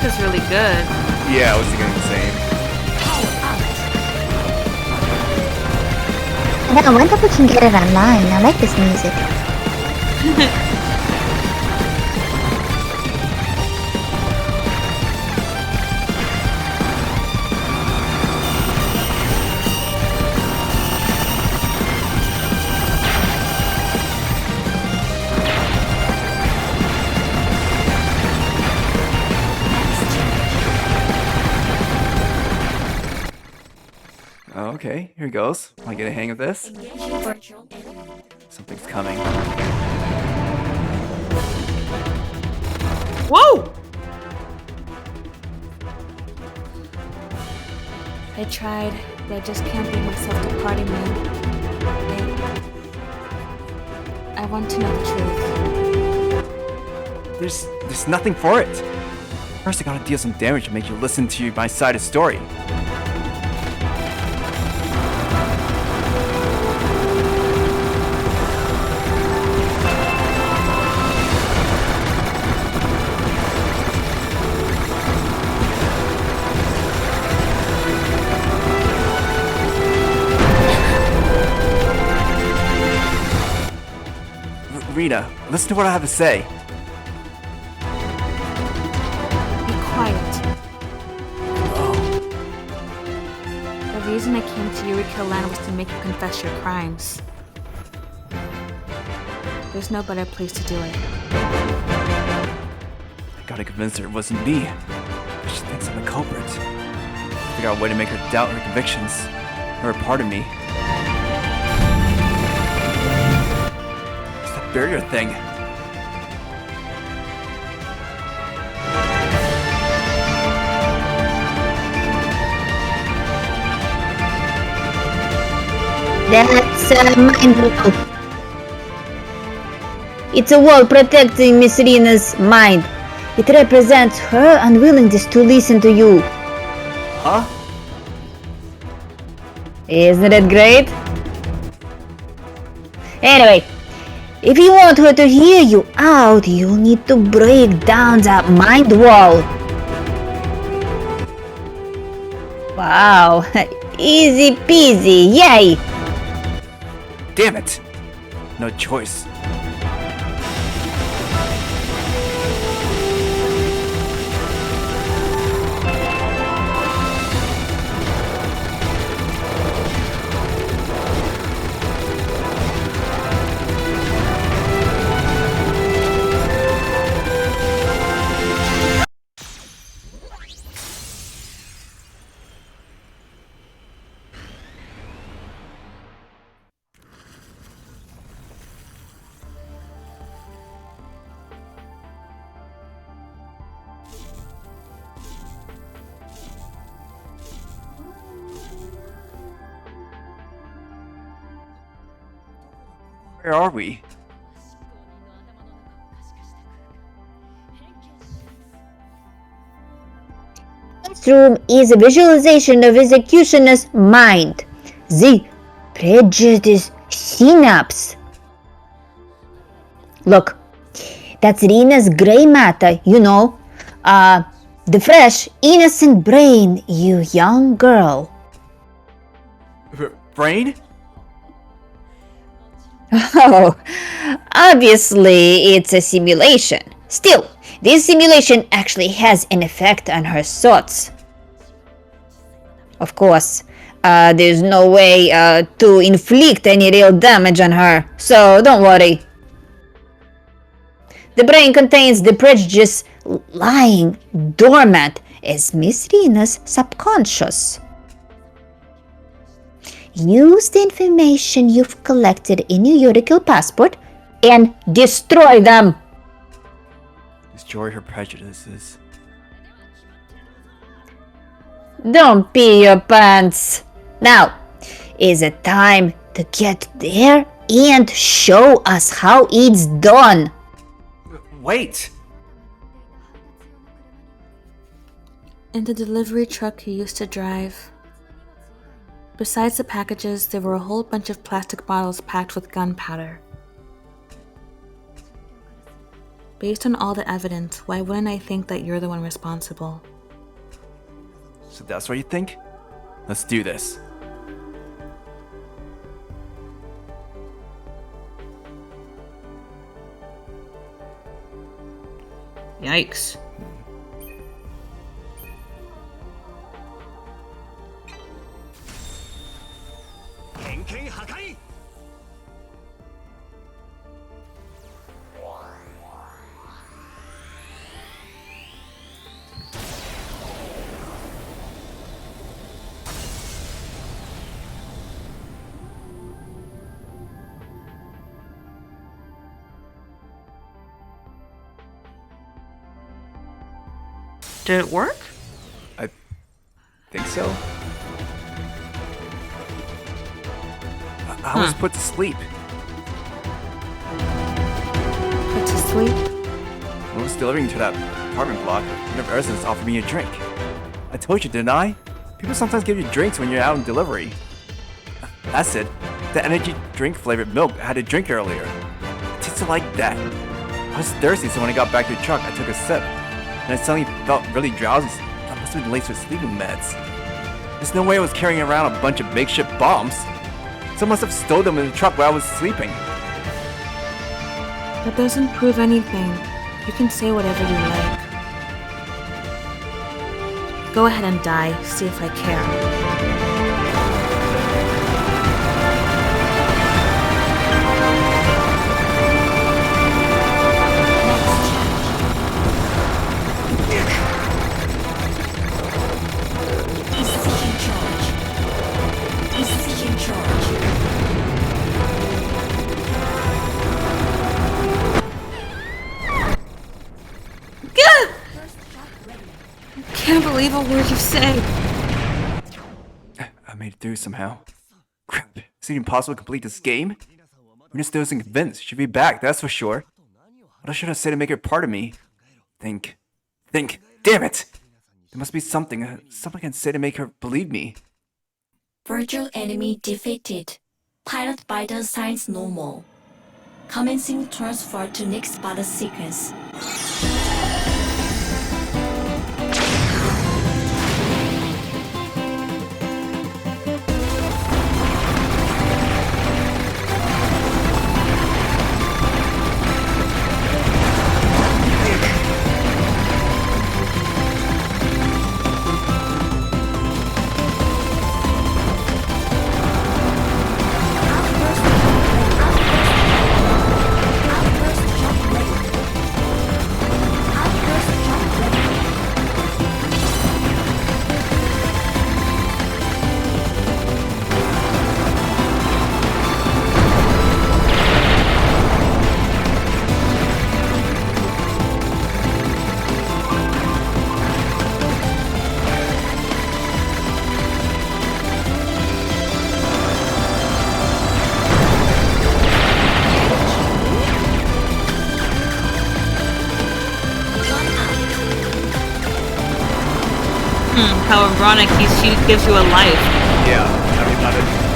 Is really good. Yeah, I was thinking the same. I wonder if we can get it online. I like this music. Oh, okay, here goes. Want to get a hang of this? Something's coming. Whoa! I tried. but I just can't bring myself to party, man. I want to know the truth. There's nothing for it. First, I gotta deal some damage to make you listen to my side of the story. Rina, listen to what I have to say. Be quiet. The reason I came to Yurukill land was to make you confess your crimes. There's no better place to do it. I gotta convince her it wasn't me. But she thinks I'm the culprit. Figure out a way to make her doubt her convictions. Or a part of me. It's that barrier thing. That's a mind wall. It's a wall protecting Miss Rina's mind. It represents her unwillingness to listen to you. Huh? Isn't it great? Anyway, if you want her to hear you out, you'll need to break down that mind wall. Wow, easy peasy, yay! Damn it! No choice. Where are we? This room is a visualization of executioner's mind. The prejudice synapse. Look, that's Rina's gray matter, you know. The fresh, innocent brain, you young girl. Brain? Oh, obviously it's a simulation. Still, this simulation actually has an effect on her thoughts. Of course, there's no way to inflict any real damage on her, so don't worry. The brain contains the prejudice lying dormant as Miss Rina's subconscious. Use the information you've collected in your Yurukill passport and destroy them. Destroy her prejudices. Don't pee your pants. Now is it time to get there and show us how it's done. Wait! In the delivery truck he used to drive. Besides the packages, there were a whole bunch of plastic bottles packed with gunpowder. Based on all the evidence, why wouldn't I think that you're the one responsible? So that's what you think? Let's do this. Yikes. Did it work? I think so. I was put to sleep. Put to sleep? When I was delivering to that apartment block, one of the residents offered me a drink. I told you, didn't I? People sometimes give you drinks when you're out on delivery. That's it. The energy drink flavored milk I had to drink earlier. It tasted like that. I was thirsty, so when I got back to the truck, I took a sip. And I suddenly felt really drowsy. I must have been laced with sleeping meds. There's no way I was carrying around a bunch of makeshift bombs. Someone must have stole them in the truck while I was sleeping. That doesn't prove anything. You can say whatever you like. Go ahead and die, see if I care. Can't believe a word you say. I made it through somehow. Crap. Is it impossible to complete this game? Rina still isn't convinced. She'll be back, that's for sure. What should I say to make her part of me? Think. Damn it! There must be something I can say to make her believe me. Virtual enemy defeated. Pilot vital signs normal. Commencing transfer to next battle sequence. How ironic she gives you a life. Yeah, I mean, not it.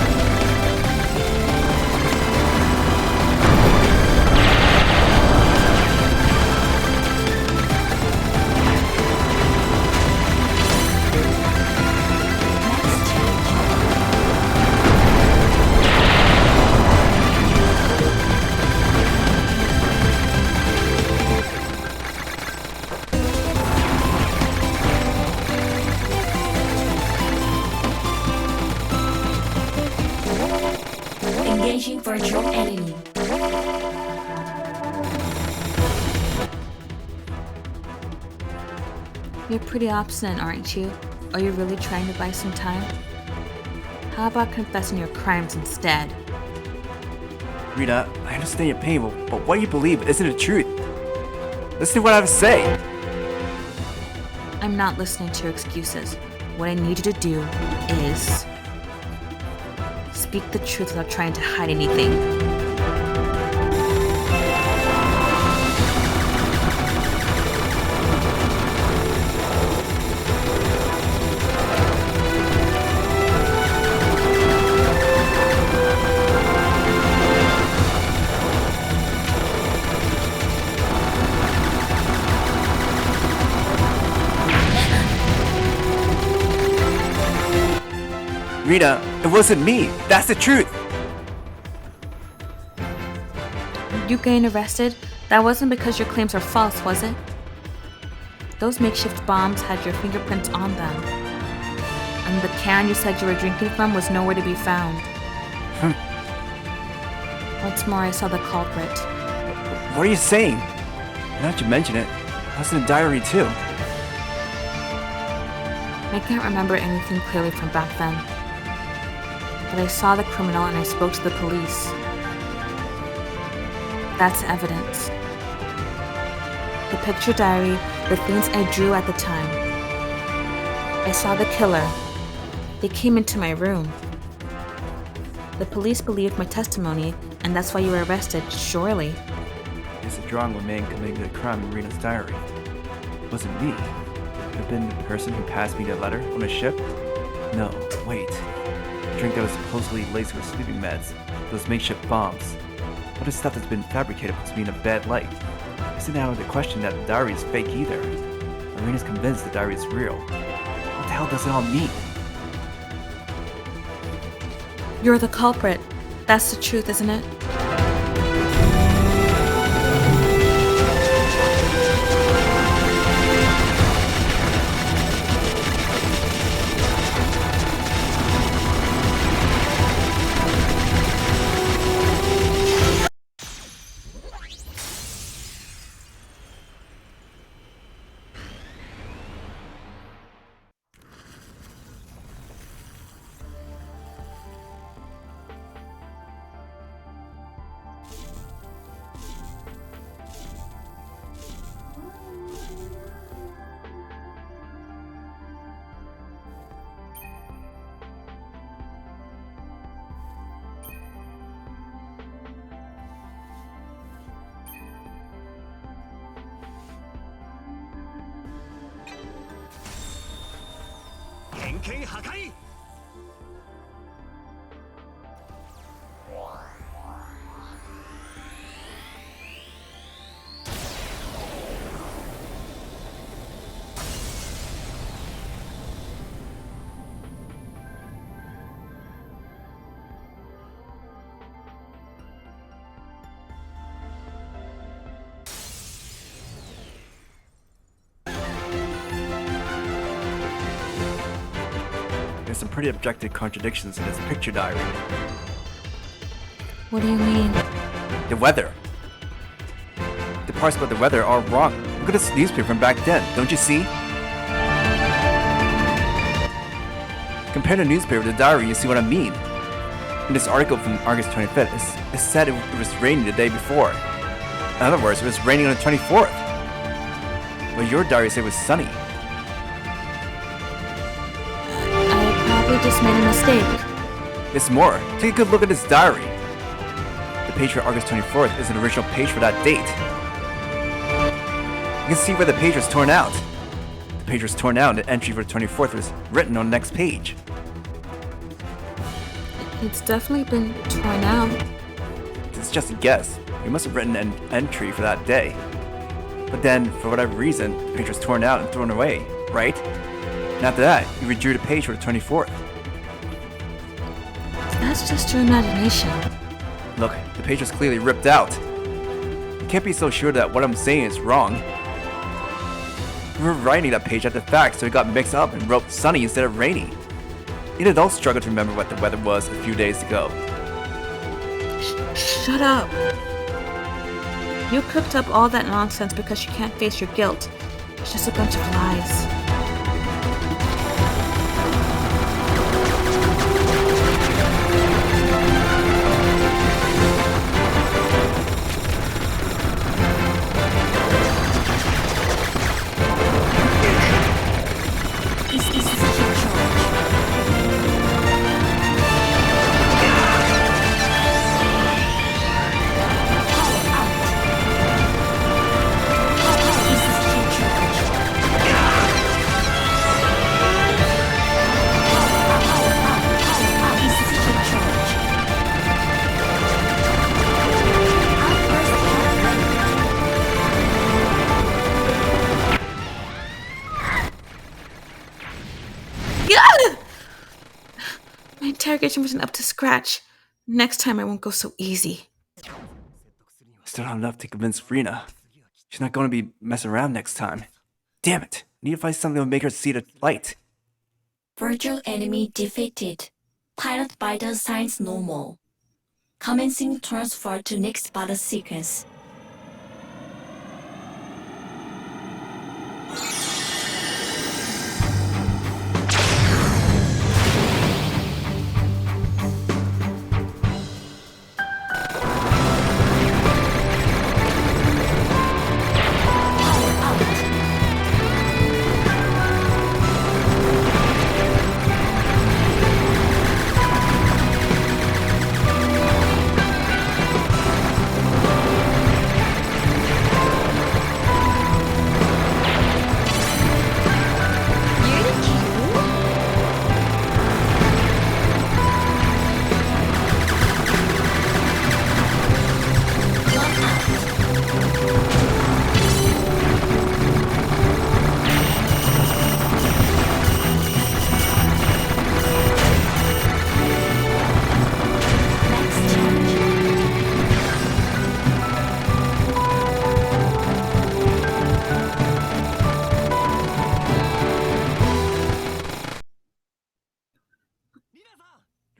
Engaging virtual enemy. You're pretty obstinate, aren't you? Are you really trying to buy some time? How about confessing your crimes instead? Rina, I understand your pain, but what you believe isn't the truth. Listen to what I have to say. I'm not listening to your excuses. What I need you to do is speak the truth without trying to hide anything. Rina, it wasn't me. That's the truth. You getting arrested? That wasn't because your claims are false, was it? Those makeshift bombs had your fingerprints on them. And the can you said you were drinking from was nowhere to be found. What's more, I saw the culprit. What are you saying? Now that you mention it, I was in the diary too. I can't remember anything clearly from back then. But I saw the criminal and I spoke to the police. That's evidence. The picture diary, the things I drew at the time. I saw the killer. They came into my room. The police believed my testimony, and that's why you were arrested, surely. It's a drawing of a man committing a crime in Rina's diary. It wasn't me. Could have been the person who passed me the letter on a ship? No, wait. The drink that was supposedly laced with sleeping meds. Those makeshift bombs. All this stuff that's been fabricated puts me in a bad light. Isn't out of the question that the diary is fake either. Rina's convinced the diary is real. What the hell does it all mean? You're the culprit. That's the truth, isn't it? There's some pretty objective contradictions in this picture diary. What do you mean? The weather. The parts about the weather are wrong. Look at this newspaper from back then, don't you see? Compare the newspaper to the diary, you see what I mean. In this article from August 25th, it said it was raining the day before. In other words, it was raining on the 24th. But your diary said it was sunny. I probably just made a mistake. There's more. Take a good look at this diary. The page for August 24th is an original page for that date. You can see where the page was torn out. The page was torn out and the entry for the 24th was written on the next page. It's definitely been torn out. It's just a guess. You must have written an entry for that day. But then, for whatever reason, the page was torn out and thrown away, right? And after that, you redrew the page for the 24th. That's just your imagination. Look, the page was clearly ripped out. You can't be so sure that what I'm saying is wrong. We were writing that page at the fact, so it got mixed up and wrote sunny instead of rainy. Even adults struggle to remember what the weather was a few days ago. Shut up. You cooked up all that nonsense because you can't face your guilt. It's just a bunch of lies. My interrogation wasn't up to scratch. Next time I won't go so easy. Still not enough to convince Rina. She's not going to be messing around next time. Damn it! I need to find something that will make her see the light. Virtual enemy defeated. Pilot vital signs normal. Commencing transfer to next battle sequence.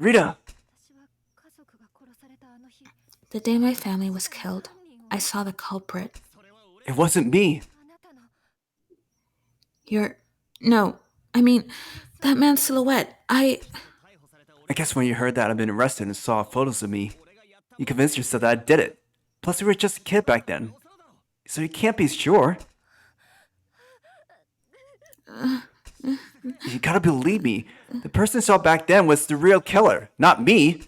Rina! The day my family was killed, I saw the culprit. It wasn't me. No, I mean, that man's silhouette. I guess when you heard that I'd been arrested and saw photos of me, you convinced yourself that I did it. Plus, you were just a kid back then. So you can't be sure. You gotta believe me. The person I saw back then was the real killer, not me.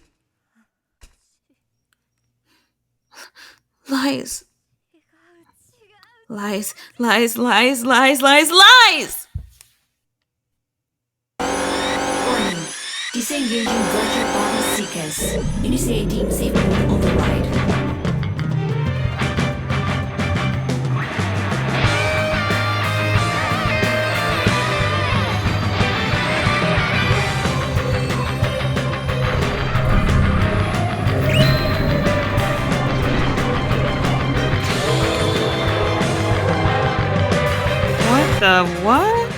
Lies. Lies, lies, lies, lies, lies, lies! Warning. Disengaging virtual body seekers. Initiating safe mode override. What?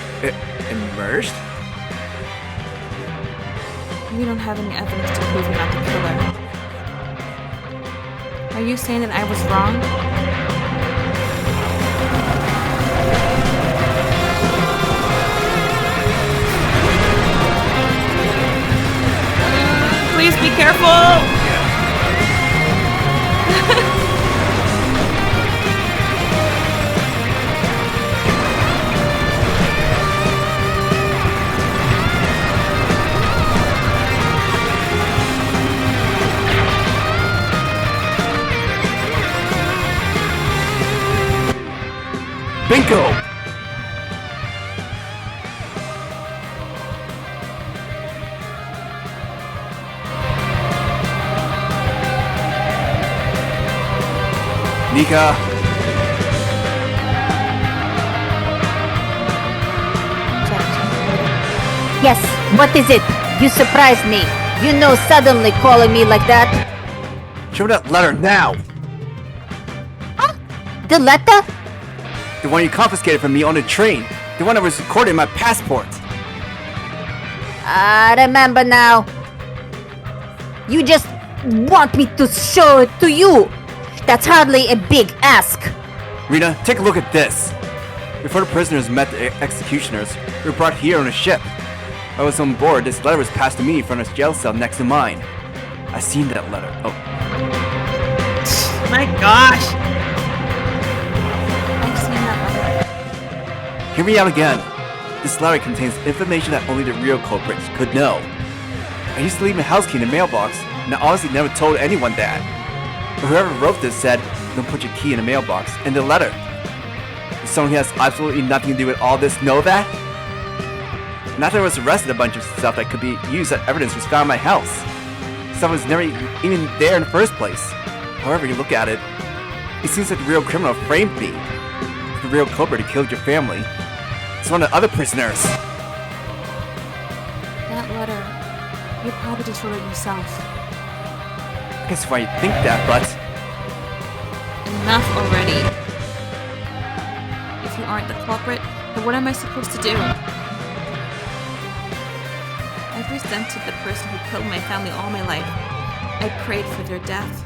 Immersed? We don't have any evidence to prove you're not the killer. Are you saying that I was wrong? Please be careful! Binko! Nika! Yes, what is it? You surprised me. You know, suddenly calling me like that. Show that letter now! The letter? The one you confiscated from me on the train. The one that was recorded in my passport. I remember now. You just want me to show it to you. That's hardly a big ask. Rina, take a look at this. Before the prisoners met the executioners, they were brought here on a ship. I was on board. This letter was passed to me from a jail cell next to mine. I seen that letter. Oh, My gosh! I've seen that letter. hear me out again. This letter contains information that only the real culprits could know. I used to leave my house key in the mailbox, and I honestly never told anyone that. But whoever wrote this said, don't put your key in the mailbox, and the letter. Does someone who has absolutely nothing to do with all this know that? And after I was arrested, a bunch of stuff that could be used as evidence was found in my house. Stuff was never even there in the first place. However you look at it, it seems like the real criminal framed me. The real culprit who killed your family. It's one of the other prisoners. That letter, you probably just wrote it yourself. I guess why you think that, but Enough already. If you aren't the culprit, then what am I supposed to do? I've resented the person who killed my family all my life. I prayed for their death.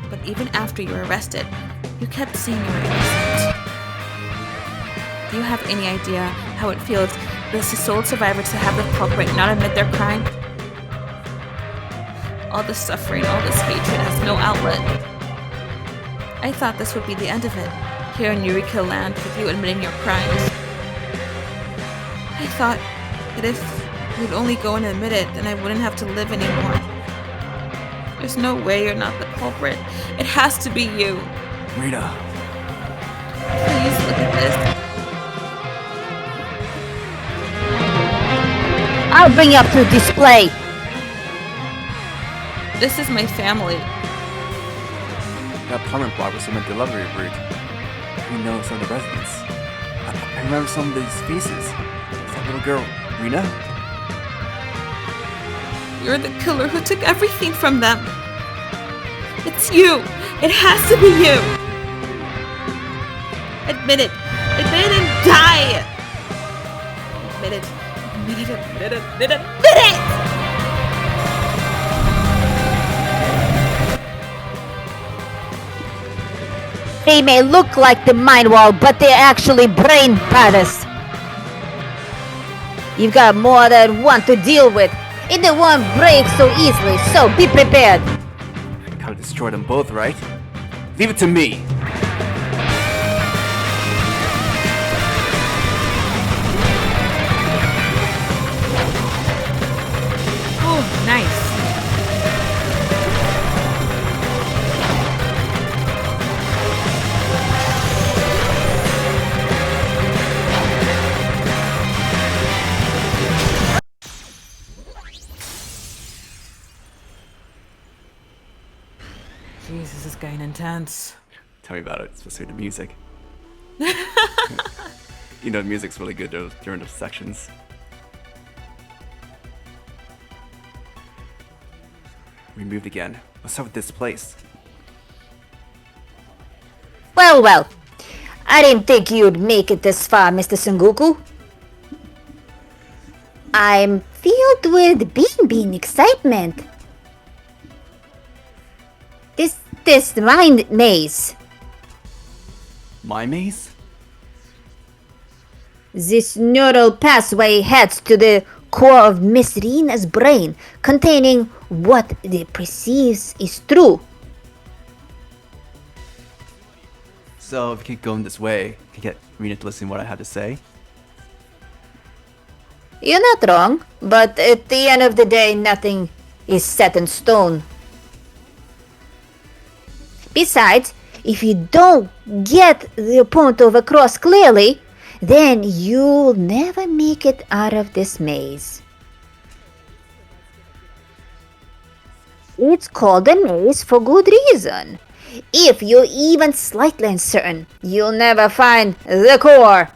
But even after you were arrested, you kept saying you were innocent. Do you have any idea how it feels as the sole survivor to have the culprit not admit their crime? All this suffering, all this hatred has no outlet. I thought this would be the end of it, here in Yurukill land with you admitting your crimes. I thought that if you'd only go and admit it, then I wouldn't have to live anymore. There's no way you're not the culprit. It has to be you. Rina, Please look at this. I'll bring you up to display. This is my family. that apartment block was in my delivery route. I know some of the residents. I remember some of these faces. Is that little girl, Rina? You're the killer who took everything from them. It's you. It has to be you. Admit it. Admit it and die. Admit it. Admit it. Admit it. Admit it. Admit it. They may look like the mind wall, but they're actually brain powders. You've got more than one to deal with. It won't break so easily, so be prepared. Gotta destroy them both, right? Leave it to me! Oh, nice. Jesus, this is getting intense. Tell me about it, especially the music. You know, the music's really good during those sections. We moved again. What's up with this place? Well, well. I didn't think you'd make it this far, Mr. Sengoku. I'm filled with bean excitement. This mind maze. My maze? This neural pathway heads to the core of Miss Rina's brain, containing what it perceives is true. So if you keep going this way, I can get Rina to listen to what I have to say. You're not wrong, but at the end of the day, nothing is set in stone. Besides, if you don't get the point of across clearly, then you'll never make it out of this maze. It's called a maze for good reason. If you're even slightly uncertain, you'll never find the core.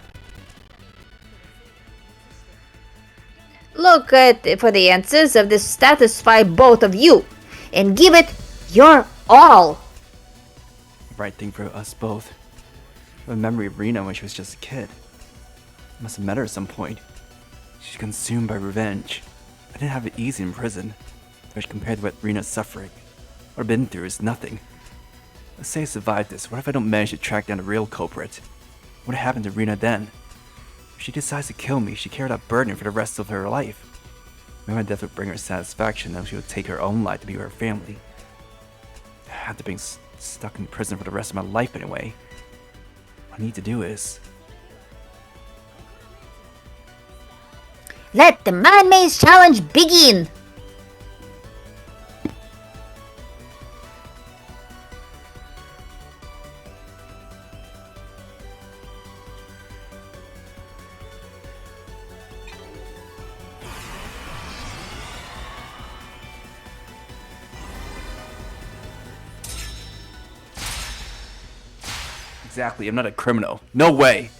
Look at for the answers of this satisfy both of you, and give it your all. Right thing for us both. I have a memory of Rina when she was just a kid. I must have met her at some point. She's consumed by revenge. I didn't have it easy in prison, which compared to what Rina's suffering. What I've been through is nothing. Let's say I survived this. What if I don't manage to track down the real culprit? What happened to Rina then? If she decides to kill me, she carried that burden for the rest of her life. Maybe my death would bring her satisfaction, and she would take her own life to be with her family. After being stuck in prison for the rest of my life anyway, what I need to do is... Let the mind maze challenge begin! Exactly, I'm not a criminal. No way!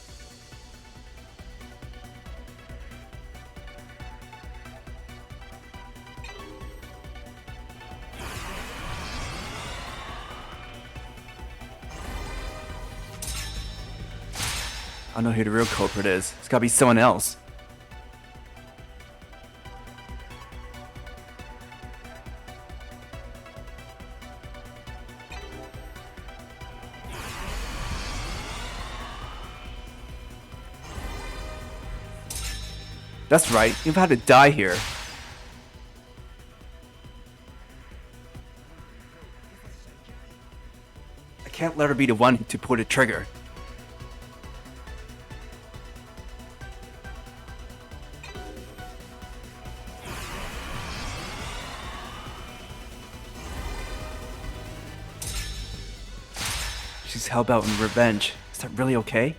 I don't know who the real culprit is. It's gotta be someone else. That's right, you've had to die here. I can't let her be the one to pull the trigger. She's hellbound on revenge. Is that really okay?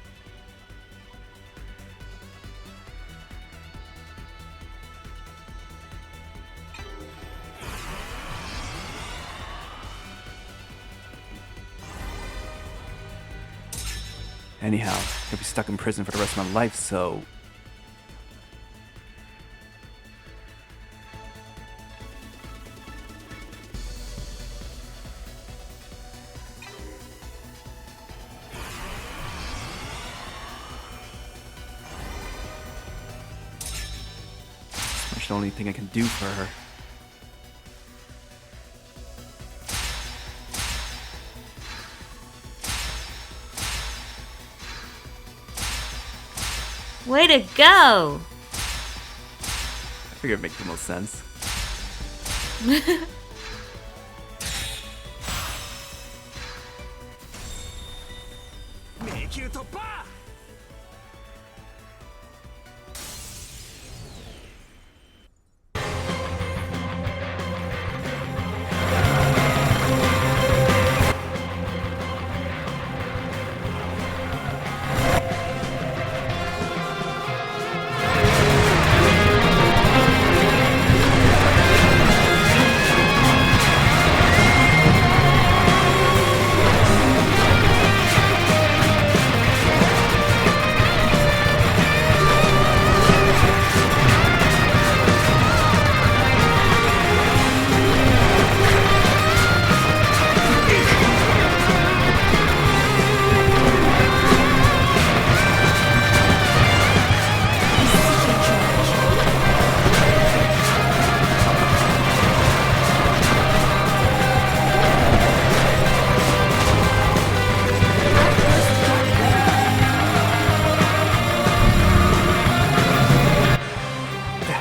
Anyhow, I'll be stuck in prison for the rest of my life, so... That's the only thing I can do for her. Way to go! I figured it'd make the most sense.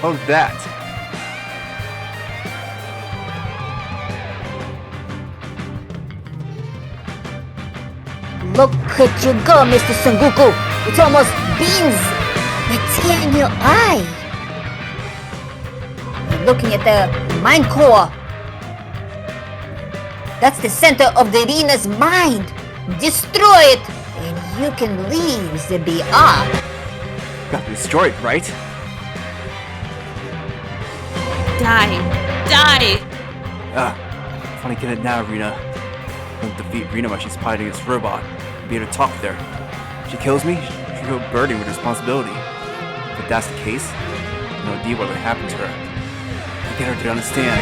How's that? Look at you go, Mr. Sengoku. It's almost beans. The tear in your eye. You're looking at the mind core. That's the center of the Rina's mind. Destroy it, and you can leave the BR. Got to destroy it, right? Die! Finally get it now, Rina. Don't defeat Rina while she's fighting this robot. Be able to talk with her. If she kills me, she'll go burdened with responsibility. If that's the case, no idea what would happen to her. I get her to understand.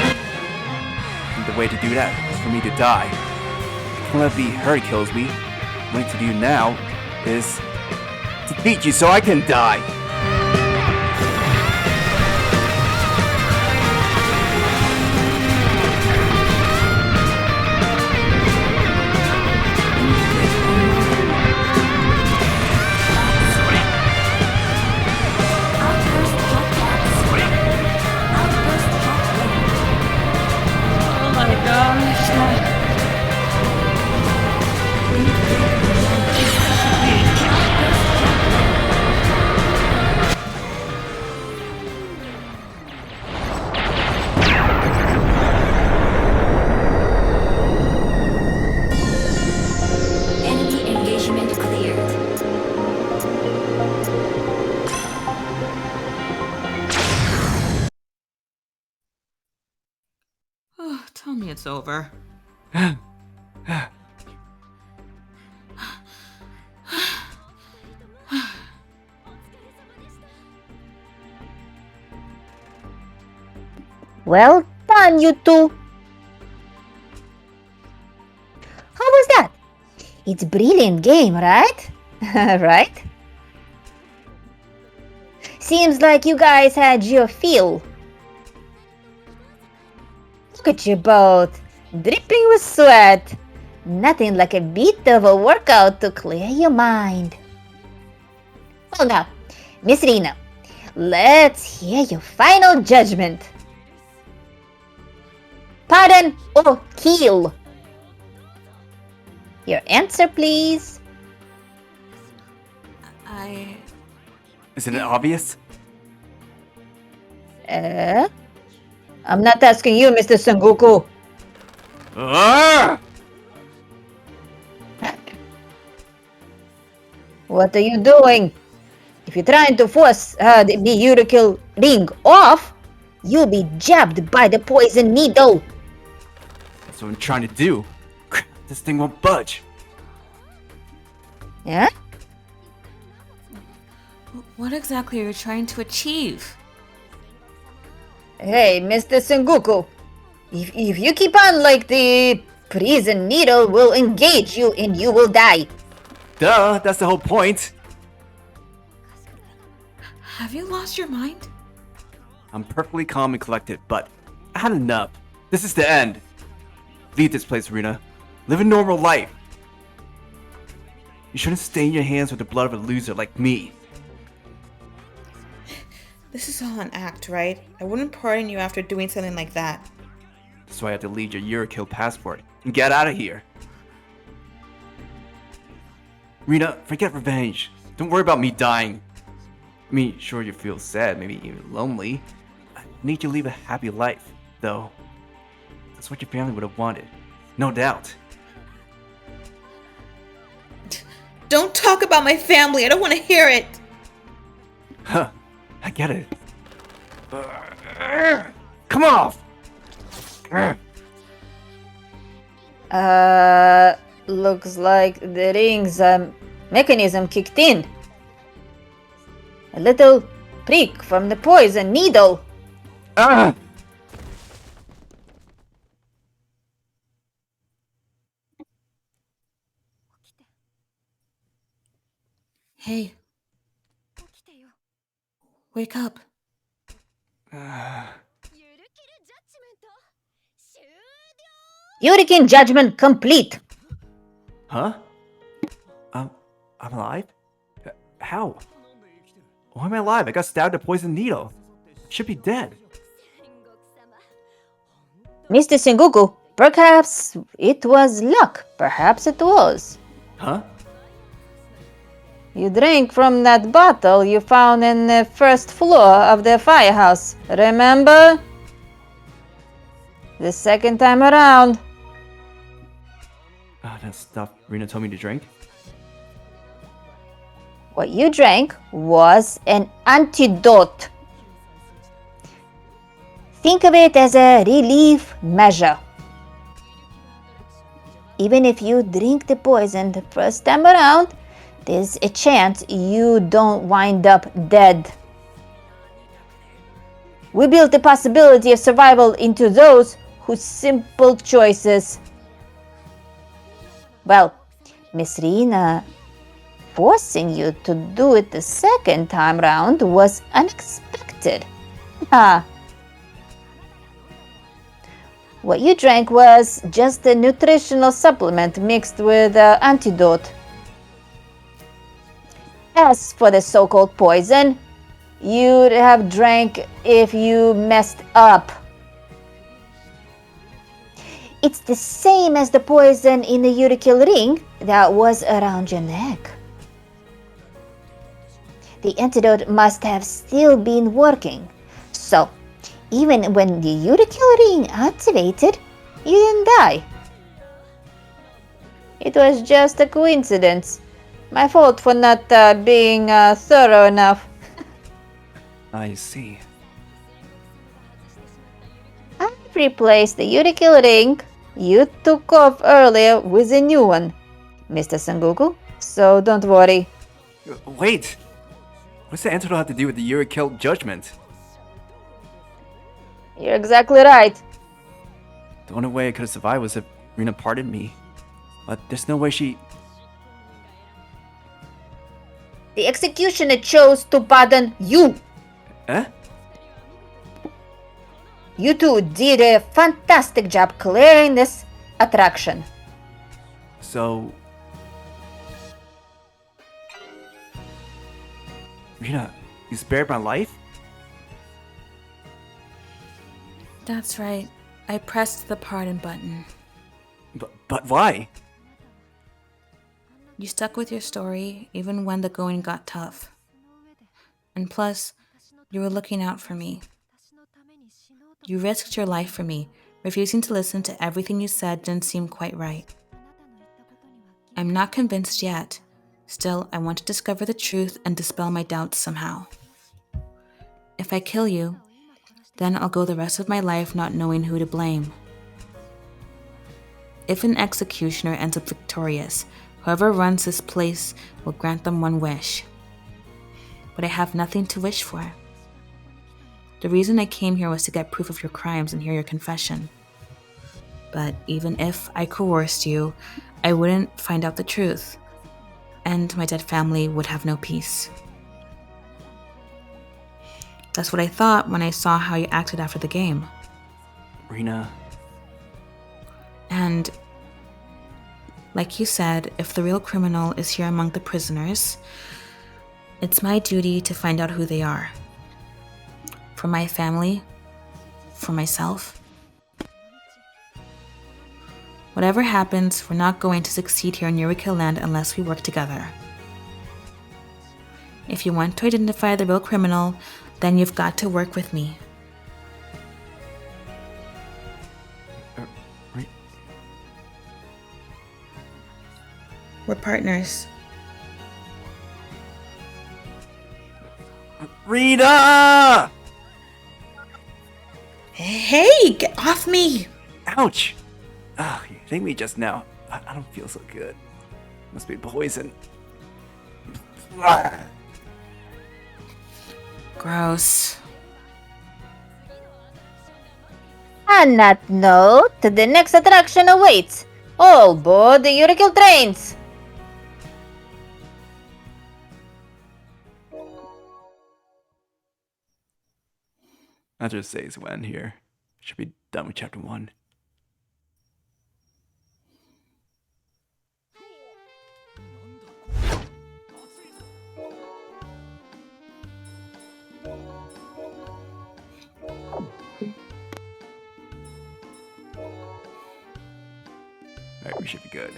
And the way to do that is for me to die. I can't let it be her who kills me. What I need to do now is defeat you so I can die. Tell me it's over. Well done, you two. How was that? It's a brilliant game, right? Right? Seems like you guys had your fill. Look at you both, dripping with sweat. Nothing like a bit of a workout to clear your mind. Well now, Miss Rina, let's hear your final judgment. Pardon or kill? Your answer, please. Isn't it obvious? I'm not asking you, Mr. Sengoku. Ah! What are you doing? If you're trying to force the Yurukill ring off, you'll be jabbed by the poison needle. That's what I'm trying to do. This thing won't budge. Yeah? What exactly are you trying to achieve? Hey, Mr. Sengoku. If you keep on like the prison needle will engage you and you will die. Duh, that's the whole point. Have you lost your mind? I'm perfectly calm and collected, but I had enough. This is the end. Leave this place, Rina. Live a normal life. You shouldn't stain your hands with the blood of a loser like me. This is all an act, right? I wouldn't pardon you after doing something like that. So I have to leave your Yurukill passport and get out of here. Rina, forget revenge. Don't worry about me dying. I mean, sure you feel sad, maybe even lonely. I need you to live a happy life, though. That's what your family would have wanted. No doubt. Don't talk about my family. I don't want to hear it. Huh. I get it. Come off! Looks like the ring's mechanism kicked in. A little prick from the poison needle. Ah! Hey. Wake up. Yurukin judgment complete. Huh? I'm alive? How? Why am I alive? I got stabbed with a poison needle. Should be dead. Mr. Sengoku, perhaps it was luck. Perhaps it was. Huh? You drank from that bottle you found in the first floor of the firehouse. Remember? The second time around. Ah, that stuff Rina told me to drink? What you drank was an antidote. Think of it as a relief measure. Even if you drink the poison the first time around, there's a chance you don't wind up dead. We built the possibility of survival into those whose simple choices. Well, Miss Rina, forcing you to do it the second time round was unexpected. What you drank was just a nutritional supplement mixed with antidote. As for the so-called poison, you'd have drank if you messed up. It's the same as the poison in the Yurukill ring that was around your neck. The antidote must have still been working. So, even when the Yurukill ring activated, you didn't die. It was just a coincidence. My fault for not being thorough enough. I see. I've replaced the Yurukill ring you took off earlier with a new one, Mr. Sengoku, so don't worry. Wait! What's the antidote have to do with the Yurukill judgment? You're exactly right. The only way I could have survived was if Rina pardoned me. But there's no way she... The executioner chose to pardon you. Eh? You two did a fantastic job clearing this attraction. So... Rina, you spared my life? That's right. I pressed the pardon button. But why? You stuck with your story even when the going got tough. And plus, you were looking out for me. You risked your life for me. Refusing to listen to everything you said didn't seem quite right. I'm not convinced yet. Still, I want to discover the truth and dispel my doubts somehow. If I kill you, then I'll go the rest of my life not knowing who to blame. If an executioner ends up victorious, whoever runs this place will grant them one wish. But I have nothing to wish for. The reason I came here was to get proof of your crimes and hear your confession. But even if I coerced you, I wouldn't find out the truth, and my dead family would have no peace. That's what I thought when I saw how you acted after the game. Rina... And like you said, if the real criminal is here among the prisoners, it's my duty to find out who they are. for my family, for myself. Whatever happens, we're not going to succeed here in Yurukill land unless we work together. If you want to identify the real criminal, then you've got to work with me. We're partners. Rina! Hey, get off me! Ouch! Ah, you hit me just now. I don't feel so good. Must be poison. Ah. Gross. On that note, the next attraction awaits. All aboard the Yurukill trains! I'll just say it's when here. Should be done with chapter 1. Alright, we should be good.